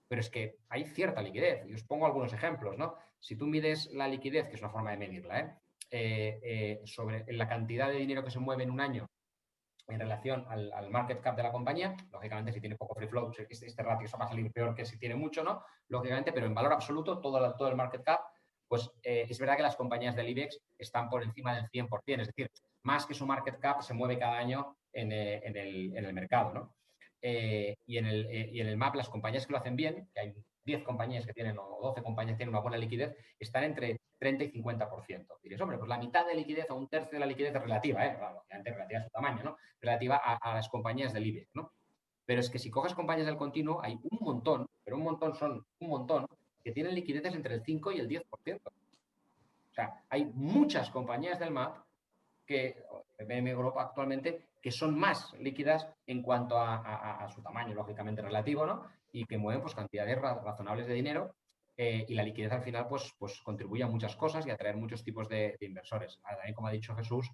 pero es que hay cierta liquidez. Y os pongo algunos ejemplos, ¿no? Si tú mides la liquidez, que es una forma de medirla, sobre la cantidad de dinero que se mueve en un año en relación al market cap de la compañía, lógicamente si tiene poco free float, este ratio va a salir peor que si tiene mucho, ¿no? Lógicamente, pero en valor absoluto, todo el market cap, pues es verdad que las compañías del IBEX están por encima del 100%, es decir, más que su market cap se mueve cada año en el mercado, ¿no? Y en el MAP, las compañías que lo hacen bien, que hay 10 compañías que tienen o 12 compañías que tienen una buena liquidez, están entre 30 y 50%. Diréis, hombre, pues la mitad de liquidez o un tercio de la liquidez es relativa, claro, obviamente relativa a su tamaño, ¿no? Relativa a las compañías del IBEX, ¿no? Pero es que si coges compañías del continuo, hay un montón, pero un montón son un montón, que tienen liquidezes entre el 5 y el 10%. O sea, hay muchas compañías del MAP que BM Europa actualmente que son más líquidas en cuanto a su tamaño, lógicamente relativo, ¿no? Y que mueven pues cantidades razonables de dinero y la liquidez al final pues contribuye a muchas cosas y a atraer muchos tipos de inversores. Ahora, también, como ha dicho Jesús,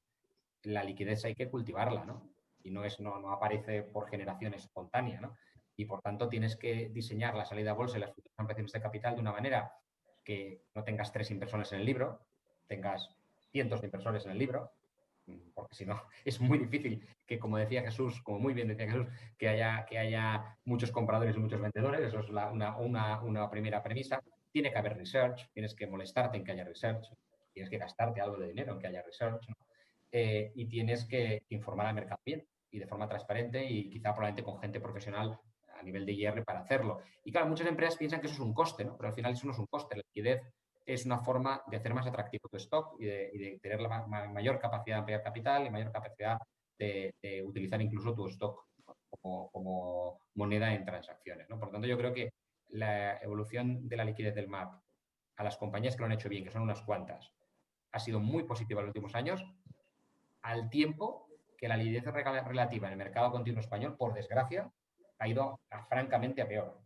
la liquidez hay que cultivarla, ¿no? Y no aparece por generación espontánea, ¿no? Y por tanto tienes que diseñar la salida a bolsa y las futuras ampliaciones de capital de una manera que no tengas 3 inversores en el libro, tengas cientos de inversores en el libro, porque si no es muy difícil que, como decía Jesús, como muy bien decía Jesús, que haya muchos compradores y muchos vendedores. Eso es una primera premisa. Tiene que haber research, tienes que molestarte en que haya research, tienes que gastarte algo de dinero en que haya research, ¿no? Y tienes que informar al mercado bien y de forma transparente y quizá probablemente con gente profesional a nivel de IR para hacerlo. Y claro, muchas empresas piensan que eso es un coste, ¿no? Pero al final eso no es un coste. La liquidez es una forma de hacer más atractivo tu stock y de tener la mayor capacidad de ampliar capital y mayor capacidad de utilizar incluso tu stock como moneda en transacciones, ¿no? Por lo tanto, yo creo que la evolución de la liquidez del MAP a las compañías que lo han hecho bien, que son unas cuantas, ha sido muy positiva en los últimos años, al tiempo que la liquidez relativa en el mercado continuo español, por desgracia, ha ido francamente a peor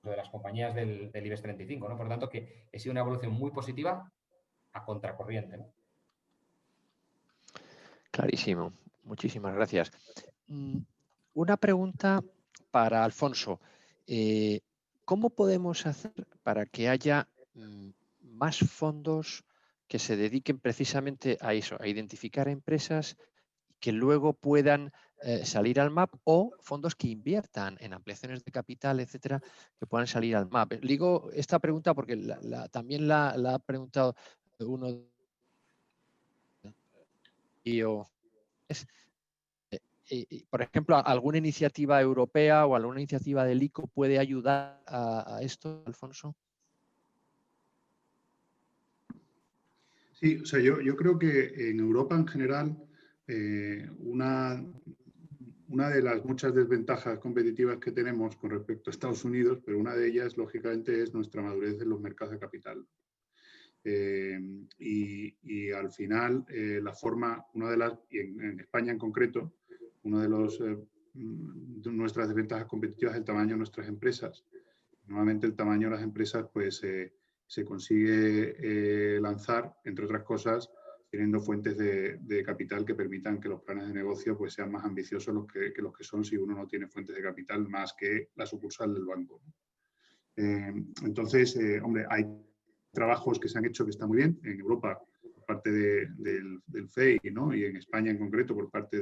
de las compañías del IBEX 35, ¿no? Por lo tanto, que ha sido una evolución muy positiva a contracorriente, ¿no? Clarísimo. Muchísimas gracias. Una pregunta para Alfonso. ¿Cómo podemos hacer para que haya más fondos que se dediquen precisamente a eso, a identificar empresas que luego puedan salir al MAP o fondos que inviertan en ampliaciones de capital, etcétera, que puedan salir al MAP? Digo esta pregunta porque también la ha preguntado uno por ejemplo, ¿alguna iniciativa europea o alguna iniciativa del ICO puede ayudar a esto, Alfonso? Sí, o sea, yo creo que en Europa en general una de las muchas desventajas competitivas que tenemos con respecto a Estados Unidos, pero una de ellas, lógicamente, es nuestra madurez en los mercados de capital. Y al final, la forma, y en España en concreto, una de nuestras desventajas competitivas es el tamaño de nuestras empresas. Normalmente el tamaño de las empresas pues, se consigue lanzar, entre otras cosas, teniendo fuentes de capital que permitan que los planes de negocio pues, sean más ambiciosos que los que son si uno no tiene fuentes de capital más que la sucursal del banco. Entonces, hombre, hay trabajos que se han hecho que están muy bien en Europa por parte del FEI, ¿no? Y en España en concreto por parte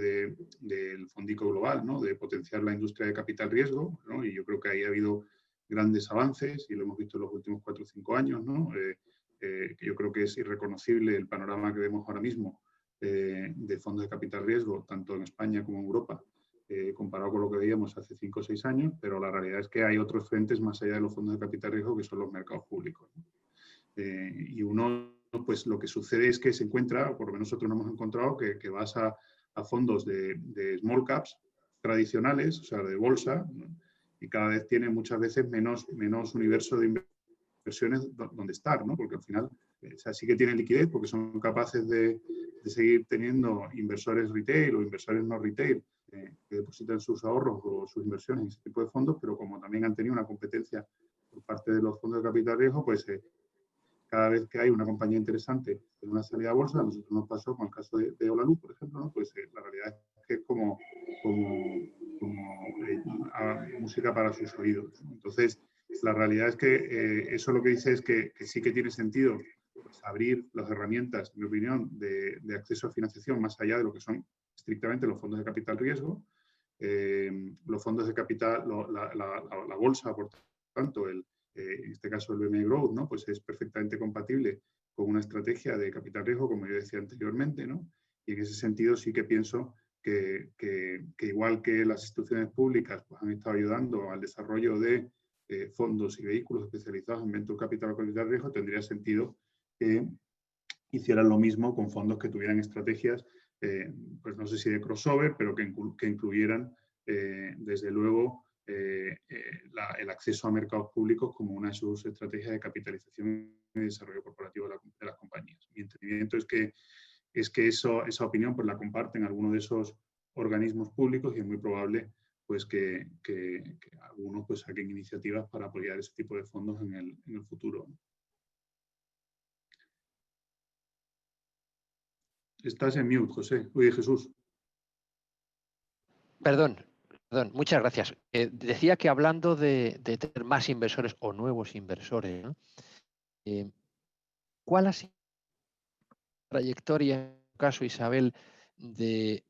del Fondico Global, ¿no? De potenciar la industria de capital riesgo, ¿no? Y yo creo que ahí ha habido grandes avances y lo hemos visto en los últimos 4 o 5 años, ¿no? Que yo creo que es irreconocible el panorama que vemos ahora mismo de fondos de capital riesgo, tanto en España como en Europa, comparado con lo que veíamos hace 5 o 6 años, pero la realidad es que hay otros frentes más allá de los fondos de capital riesgo que son los mercados públicos, ¿no? Y uno, pues lo que sucede es que se encuentra, o por lo menos nosotros no hemos encontrado, que vas a fondos de small caps tradicionales, o sea, de bolsa, ¿no? Y cada vez tiene muchas veces menos universo de inversiones donde estar, ¿no? Porque al final, o sea, sí que tienen liquidez porque son capaces de seguir teniendo inversores retail o inversores no retail que depositan sus ahorros o sus inversiones en ese tipo de fondos, pero como también han tenido una competencia por parte de los fondos de capital riesgo, pues cada vez que hay una compañía interesante en una salida a bolsa, a nosotros nos pasó con el caso de Holaluz, por ejemplo, ¿no? Pues la realidad es que es como música para sus oídos, ¿no? Entonces, la realidad es que eso lo que dice es que sí que tiene sentido pues, abrir las herramientas, en mi opinión, de acceso a financiación más allá de lo que son estrictamente los fondos de capital riesgo. Los fondos de capital, la bolsa, por tanto, en este caso el BME Growth, ¿no? Pues es perfectamente compatible con una estrategia de capital riesgo, como yo decía anteriormente, ¿no? Y en ese sentido sí que pienso que igual que las instituciones públicas pues, han estado ayudando al desarrollo de fondos y vehículos especializados en venture capital o capital riesgo, tendría sentido que hicieran lo mismo con fondos que tuvieran estrategias, pues no sé si de crossover, pero que incluyeran, desde luego, el acceso a mercados públicos como una de sus estrategias de capitalización y desarrollo corporativo de las compañías. Mi entendimiento es que esa opinión pues, la comparten algunos de esos organismos públicos y es muy probable pues, que algunos pues, saquen iniciativas para apoyar ese tipo de fondos en el futuro. Estás en mute, José. Oye, Jesús. Perdón, muchas gracias. Decía que hablando de tener más inversores o nuevos inversores, ¿no? ¿Cuál ha sido la trayectoria, en tu caso, Isabel, de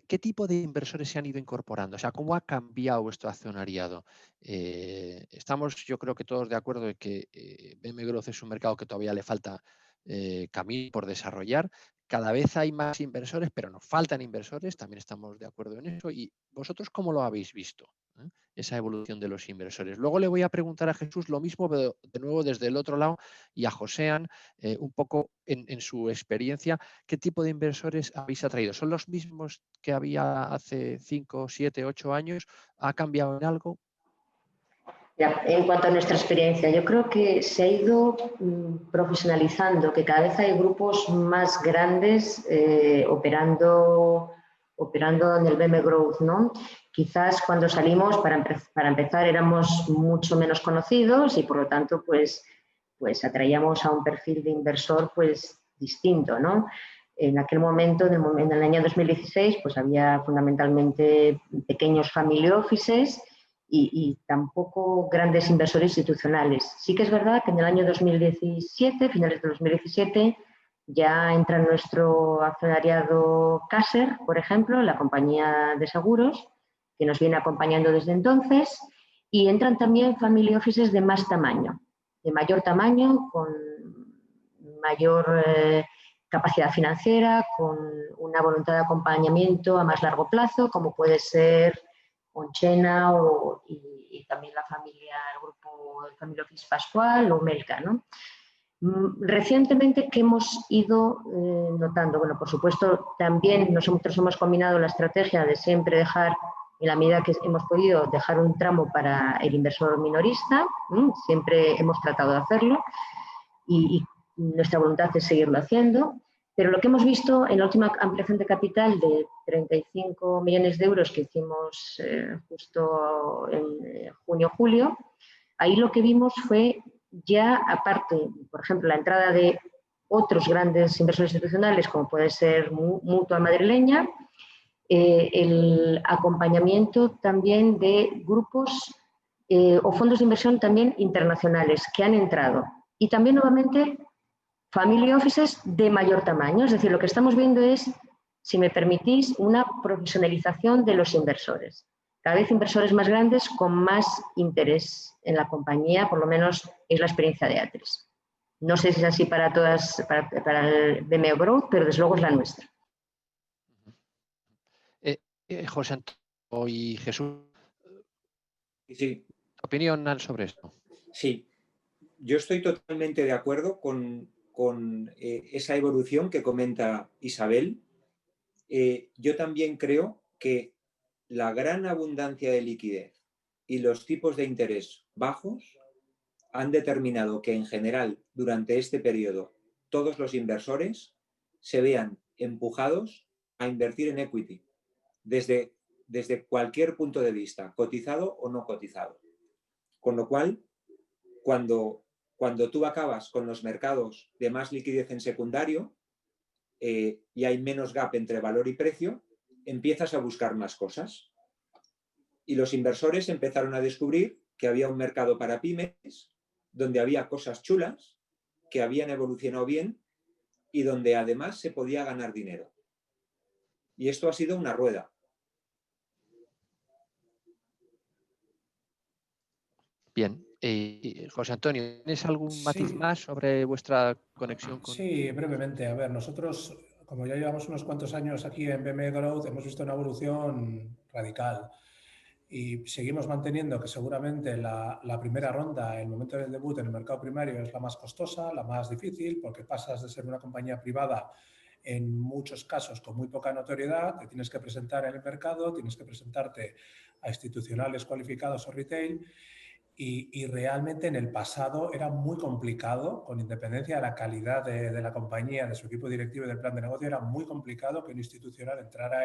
qué tipo de inversores se han ido incorporando? O sea, ¿cómo ha cambiado vuestro accionariado? Estamos, yo creo que todos de acuerdo de que BM Growth es un mercado que todavía le falta camino por desarrollar. Cada vez hay más inversores, pero nos faltan inversores, también estamos de acuerdo en eso. ¿Y vosotros cómo lo habéis visto? Esa evolución de los inversores. Luego le voy a preguntar a Jesús lo mismo, pero de nuevo desde el otro lado, y a Joséan, un poco en su experiencia, ¿qué tipo de inversores habéis atraído? ¿Son los mismos que había hace 5, 7, 8 años? ¿Ha cambiado en algo? En cuanto a nuestra experiencia, yo creo que se ha ido profesionalizando, que cada vez hay grupos más grandes operando en el BM Growth, ¿no? Quizás cuando salimos, para empezar, éramos mucho menos conocidos y por lo tanto, pues atraíamos a un perfil de inversor pues distinto, ¿no? En aquel momento, en el año 2016, pues había fundamentalmente pequeños family offices y tampoco grandes inversores institucionales. Sí que es verdad que en el año 2017, finales de 2017, ya entra nuestro accionariado Caser, por ejemplo, la compañía de seguros, que nos viene acompañando desde entonces, y entran también family offices de más tamaño, de mayor tamaño, con mayor capacidad financiera, con una voluntad de acompañamiento a más largo plazo, como puede ser Onchena y también la familia, el grupo de Family Office Pascual o Melca, ¿no? Recientemente, ¿qué hemos ido notando? Bueno, por supuesto, también nosotros hemos combinado la estrategia de siempre dejar, en la medida que hemos podido, dejar un tramo para el inversor minorista, siempre hemos tratado de hacerlo y nuestra voluntad es seguirlo haciendo, pero lo que hemos visto en la última ampliación de capital de 35 millones de euros que hicimos justo en junio-julio, ahí lo que vimos fue ya, aparte, por ejemplo, la entrada de otros grandes inversores institucionales, como puede ser Mutua Madrileña, el acompañamiento también de grupos o fondos de inversión también internacionales que han entrado. Y también, nuevamente, family offices de mayor tamaño. Es decir, lo que estamos viendo es, si me permitís, una profesionalización de los inversores. Cada vez inversores más grandes con más interés en la compañía, por lo menos es la experiencia de Atris. No sé si es así para todas, para el BME Growth, pero desde luego es la nuestra. José Antonio y Jesús, Sí. ¿opinión sobre esto? Sí, yo estoy totalmente de acuerdo con esa evolución que comenta Isabel. Yo también creo que la gran abundancia de liquidez y los tipos de interés bajos han determinado que en general durante este periodo todos los inversores se vean empujados a invertir en equity desde cualquier punto de vista, cotizado o no cotizado. Con lo cual, cuando tú acabas con los mercados de más liquidez en secundario y hay menos gap entre valor y precio, empiezas a buscar más cosas. Y los inversores empezaron a descubrir que había un mercado para pymes, donde había cosas chulas, que habían evolucionado bien y donde además se podía ganar dinero. Y esto ha sido una rueda. Bien. José Antonio, ¿tienes algún matiz más sobre vuestra conexión con...? Sí, brevemente. A ver, nosotros, como ya llevamos unos cuantos años aquí en BME Growth, hemos visto una evolución radical. Y seguimos manteniendo que seguramente la primera ronda, el momento del debut en el mercado primario, es la más costosa, la más difícil, porque pasas de ser una compañía privada en muchos casos con muy poca notoriedad, te tienes que presentar en el mercado, tienes que presentarte a institucionales cualificados o retail. Y realmente en el pasado era muy complicado, con independencia de la calidad de la compañía, de su equipo directivo y del plan de negocio, era muy complicado que un institucional entrara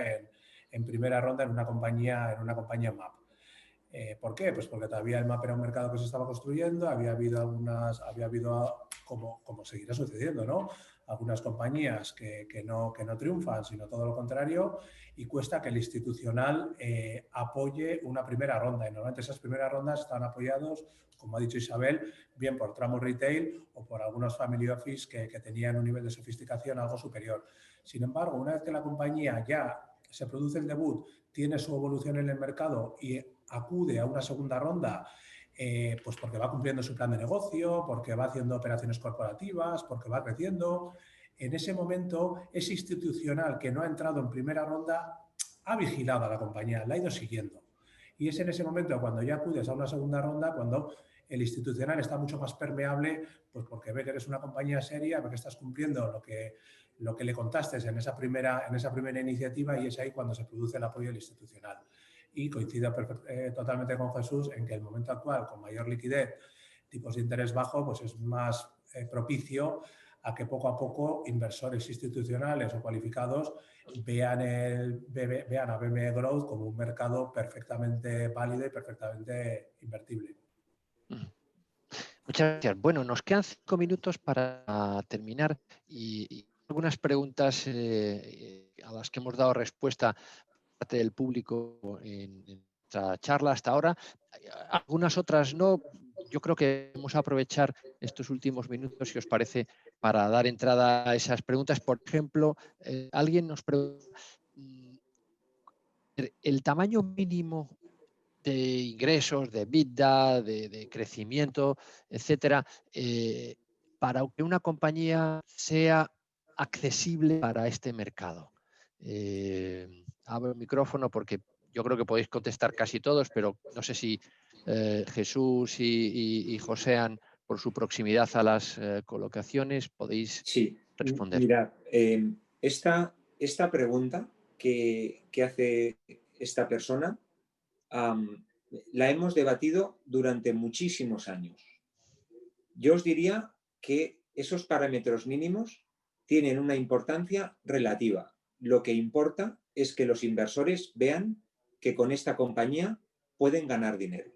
en primera ronda en una compañía MAP. ¿Por qué? Pues porque todavía el MAP era un mercado que se estaba construyendo, había habido, como seguirá sucediendo, ¿no? Algunas compañías que no triunfan, sino todo lo contrario, y cuesta que el institucional apoye una primera ronda. Y normalmente esas primeras rondas están apoyados, como ha dicho Isabel, bien por tramos retail o por algunos family office que tenían un nivel de sofisticación algo superior. Sin embargo, una vez que la compañía ya se produce el debut, tiene su evolución en el mercado y acude a una segunda ronda, pues porque va cumpliendo su plan de negocio, porque va haciendo operaciones corporativas, porque va creciendo. En ese momento, ese institucional que no ha entrado en primera ronda ha vigilado a la compañía, la ha ido siguiendo. Y es en ese momento, cuando ya acudes a una segunda ronda, cuando el institucional está mucho más permeable, pues porque ve que eres una compañía seria, ve que estás cumpliendo lo que le contaste en esa primera iniciativa, y es ahí cuando se produce el apoyo del institucional. Y coincido totalmente con Jesús en que el momento actual, con mayor liquidez, tipos de interés bajo, pues es más propicio a que poco a poco inversores institucionales o cualificados vean a BME Growth como un mercado perfectamente válido y perfectamente invertible. Muchas gracias. Bueno, nos quedan 5 minutos para terminar y algunas preguntas a las que hemos dado respuesta por parte del público en nuestra charla hasta ahora. Algunas otras no. Yo creo que vamos a aprovechar estos últimos minutos, si os parece, para dar entrada a esas preguntas. Por ejemplo, alguien nos pregunta el tamaño mínimo de ingresos, de EBITDA, de crecimiento, etcétera, para que una compañía sea accesible para este mercado? Abro el micrófono porque yo creo que podéis contestar casi todos, pero no sé si Jesús y Joséan, por su proximidad a las colocaciones, podéis responder. Mirad, esta pregunta que hace esta persona la hemos debatido durante muchísimos años. Yo os diría que esos parámetros mínimos tienen una importancia relativa. Lo que importa es que los inversores vean que con esta compañía pueden ganar dinero.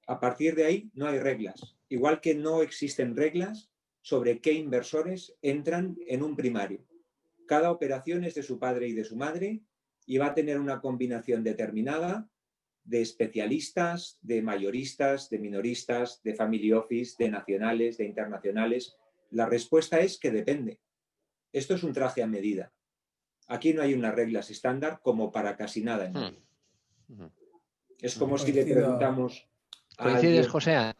A partir de ahí no hay reglas, igual que no existen reglas sobre qué inversores entran en un primario. Cada operación es de su padre y de su madre y va a tener una combinación determinada de especialistas, de mayoristas, de minoristas, de family office, de nacionales, de internacionales. La respuesta es que depende. Esto es un traje a medida. Aquí no hay unas reglas estándar como para casi nada en el mundo. Es como si le preguntamos a ¿Coincides, alguien... José?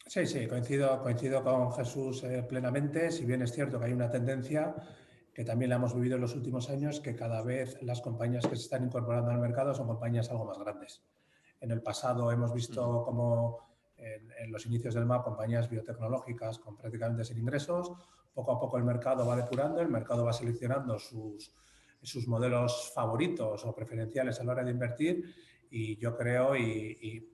Sí, coincido con Jesús plenamente, si bien es cierto que hay una tendencia que también la hemos vivido en los últimos años, que cada vez las compañías que se están incorporando al mercado son compañías algo más grandes. En el pasado hemos visto como en los inicios del MAP compañías biotecnológicas con prácticamente sin ingresos. Poco a poco el mercado va depurando, el mercado va seleccionando sus modelos favoritos o preferenciales a la hora de invertir, y yo creo, y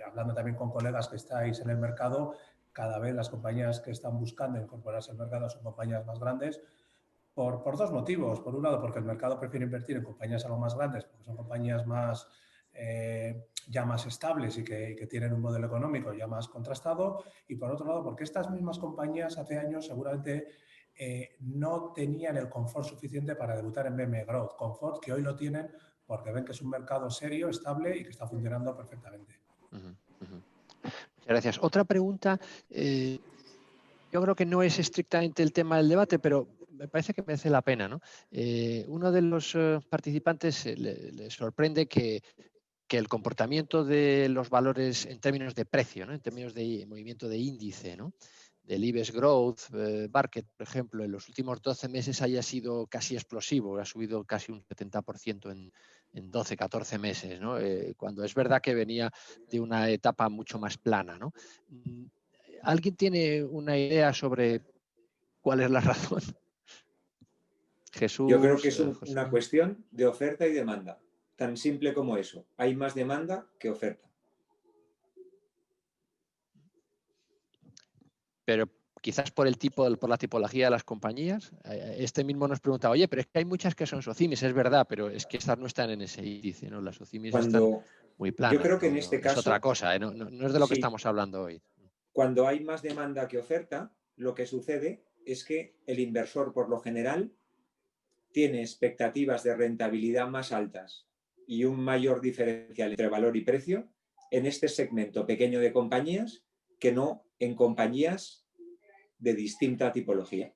hablando también con colegas que estáis en el mercado, cada vez las compañías que están buscando incorporarse al mercado son compañías más grandes por dos motivos. Por un lado, porque el mercado prefiere invertir en compañías algo más grandes, porque son compañías más ya más estables y que tienen un modelo económico ya más contrastado. Y por otro lado, porque estas mismas compañías hace años seguramente no tenían el confort suficiente para debutar en BME Growth. Confort que hoy lo tienen porque ven que es un mercado serio, estable y que está funcionando perfectamente. Muchas gracias. Otra pregunta, yo creo que no es estrictamente el tema del debate, pero me parece que merece la pena, ¿no? Uno de los participantes le sorprende que el comportamiento de los valores en términos de precio, ¿no? En términos de movimiento de índice, ¿no? Del IBEX Growth Market, por ejemplo, en los últimos 12 meses haya sido casi explosivo, ha subido casi un 70% en 12, 14 meses, ¿no? Cuando es verdad que venía de una etapa mucho más plana, ¿no? ¿Alguien tiene una idea sobre cuál es la razón? Jesús. Yo creo que es una cuestión de oferta y demanda. Tan simple como eso. Hay más demanda que oferta. Pero quizás por la tipología de las compañías. Este mismo nos preguntaba, oye, pero es que hay muchas que son SOCIMIs, es verdad, pero es que estas no están en ese índice, ¿no? Las SOCIMIs están muy planas. Yo creo que en este caso... Es otra cosa, no es de lo que estamos hablando hoy. Cuando hay más demanda que oferta, lo que sucede es que el inversor, por lo general, tiene expectativas de rentabilidad más altas y un mayor diferencial entre valor y precio en este segmento pequeño de compañías que no en compañías de distinta tipología.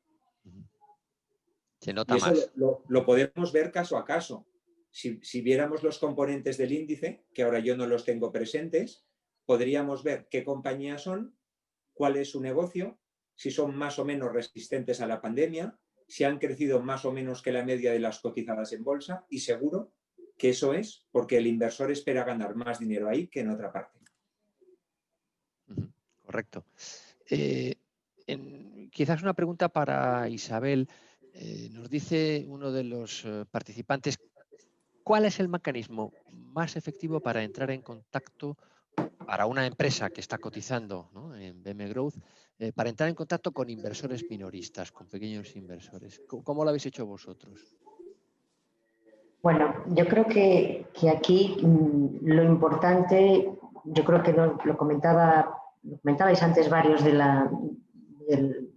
Se nota y eso más. Lo podemos ver caso a caso. Si viéramos los componentes del índice, que ahora yo no los tengo presentes, podríamos ver qué compañías son, cuál es su negocio, si son más o menos resistentes a la pandemia, si han crecido más o menos que la media de las cotizadas en bolsa, y seguro que eso es porque el inversor espera ganar más dinero ahí que en otra parte. Correcto. Quizás una pregunta para Isabel. Nos dice uno de los participantes, ¿cuál es el mecanismo más efectivo para entrar en contacto para una empresa que está cotizando, ¿no? En BME Growth, para entrar en contacto con inversores minoristas, con pequeños inversores? ¿Cómo lo habéis hecho vosotros? Bueno, yo creo que aquí lo importante, yo creo que lo comentabais antes varios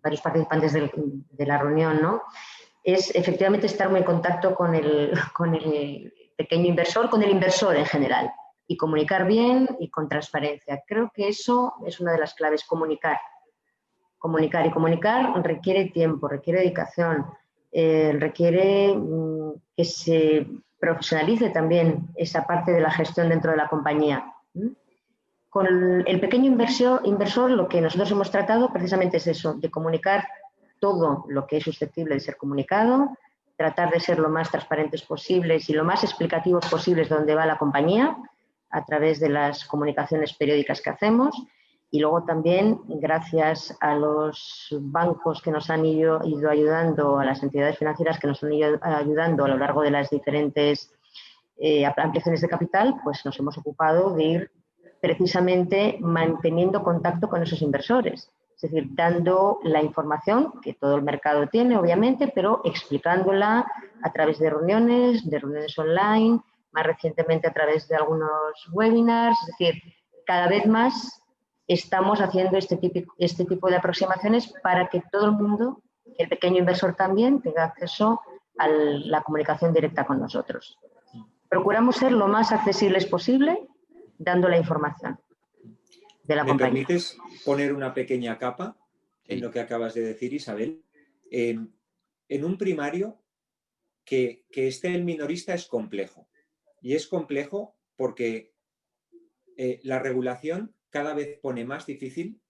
varios participantes de la reunión, ¿no? Es efectivamente estar muy en contacto con el pequeño inversor, con el inversor en general, y comunicar bien y con transparencia. Creo que eso es una de las claves, comunicar. Comunicar, y comunicar requiere tiempo, requiere dedicación, requiere que se profesionalice también esa parte de la gestión dentro de la compañía. Con el pequeño inversor lo que nosotros hemos tratado precisamente es eso, de comunicar todo lo que es susceptible de ser comunicado, tratar de ser lo más transparentes posibles y lo más explicativos posibles de dónde va la compañía a través de las comunicaciones periódicas que hacemos. Y luego también, gracias a los bancos que nos han ido ayudando, a las entidades financieras que nos han ido ayudando a lo largo de las diferentes ampliaciones de capital, pues nos hemos ocupado de ir precisamente manteniendo contacto con esos inversores. Es decir, dando la información que todo el mercado tiene, obviamente, pero explicándola a través de reuniones online, más recientemente a través de algunos webinars. Es decir, cada vez más estamos haciendo este tipo de aproximaciones para que todo el mundo, el pequeño inversor también, tenga acceso a la comunicación directa con nosotros. Procuramos ser lo más accesibles posible, dando la información de la compañía. ¿Me permites poner una pequeña capa en lo que acabas de decir, Isabel? En un primario, que esté el minorista es complejo. Y es complejo porque la regulación cada vez pone más difícil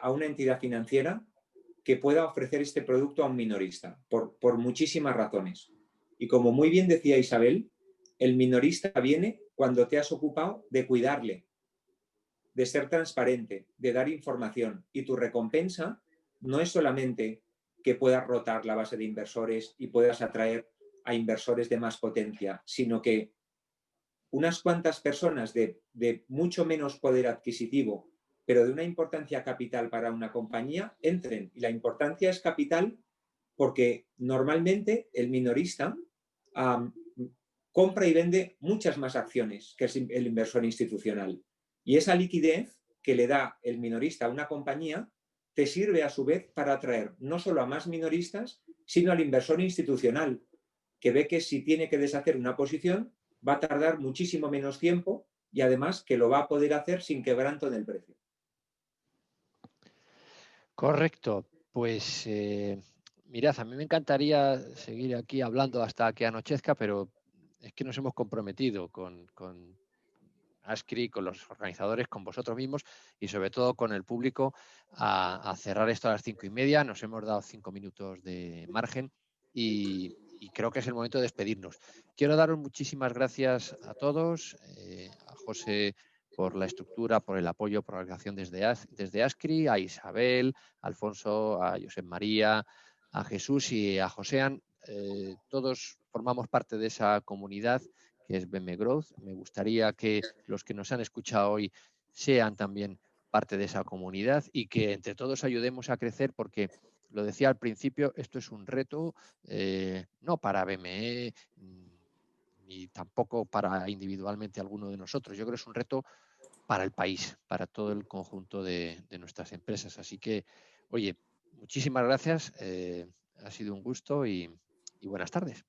a una entidad financiera que pueda ofrecer este producto a un minorista, por muchísimas razones. Y como muy bien decía Isabel, el minorista viene cuando te has ocupado de cuidarle, de ser transparente, de dar información. Y tu recompensa no es solamente que puedas rotar la base de inversores y puedas atraer a inversores de más potencia, sino que unas cuantas personas de mucho menos poder adquisitivo, pero de una importancia capital para una compañía, entren. Y la importancia es capital porque normalmente el minorista compra y vende muchas más acciones que el inversor institucional. Y esa liquidez que le da el minorista a una compañía te sirve a su vez para atraer no solo a más minoristas, sino al inversor institucional, que ve que si tiene que deshacer una posición va a tardar muchísimo menos tiempo y además que lo va a poder hacer sin quebranto en el precio. Correcto. Pues mirad, a mí me encantaría seguir aquí hablando hasta que anochezca, pero es que nos hemos comprometido con ASCRI, con los organizadores, con vosotros mismos y sobre todo con el público a cerrar esto a las 5:30. Nos hemos dado 5 minutos de margen y creo que es el momento de despedirnos. Quiero daros muchísimas gracias a todos, a José por la estructura, por el apoyo, por la organización desde ASCRI, a Isabel, a Alfonso, a Josep María, a Jesús y a Joséan. Todos formamos parte de esa comunidad que es BM Growth. Me gustaría que los que nos han escuchado hoy sean también parte de esa comunidad y que entre todos ayudemos a crecer porque, lo decía al principio, esto es un reto no para BME ni tampoco para individualmente alguno de nosotros. Yo creo que es un reto para el país, para todo el conjunto de nuestras empresas. Así que, oye, muchísimas gracias. Ha sido un gusto y buenas tardes.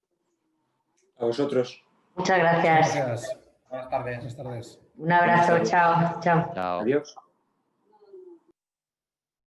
A vosotros. Muchas gracias. Gracias. Buenas tardes. Buenas tardes. Un abrazo. Chao. Chao. Chao. Adiós.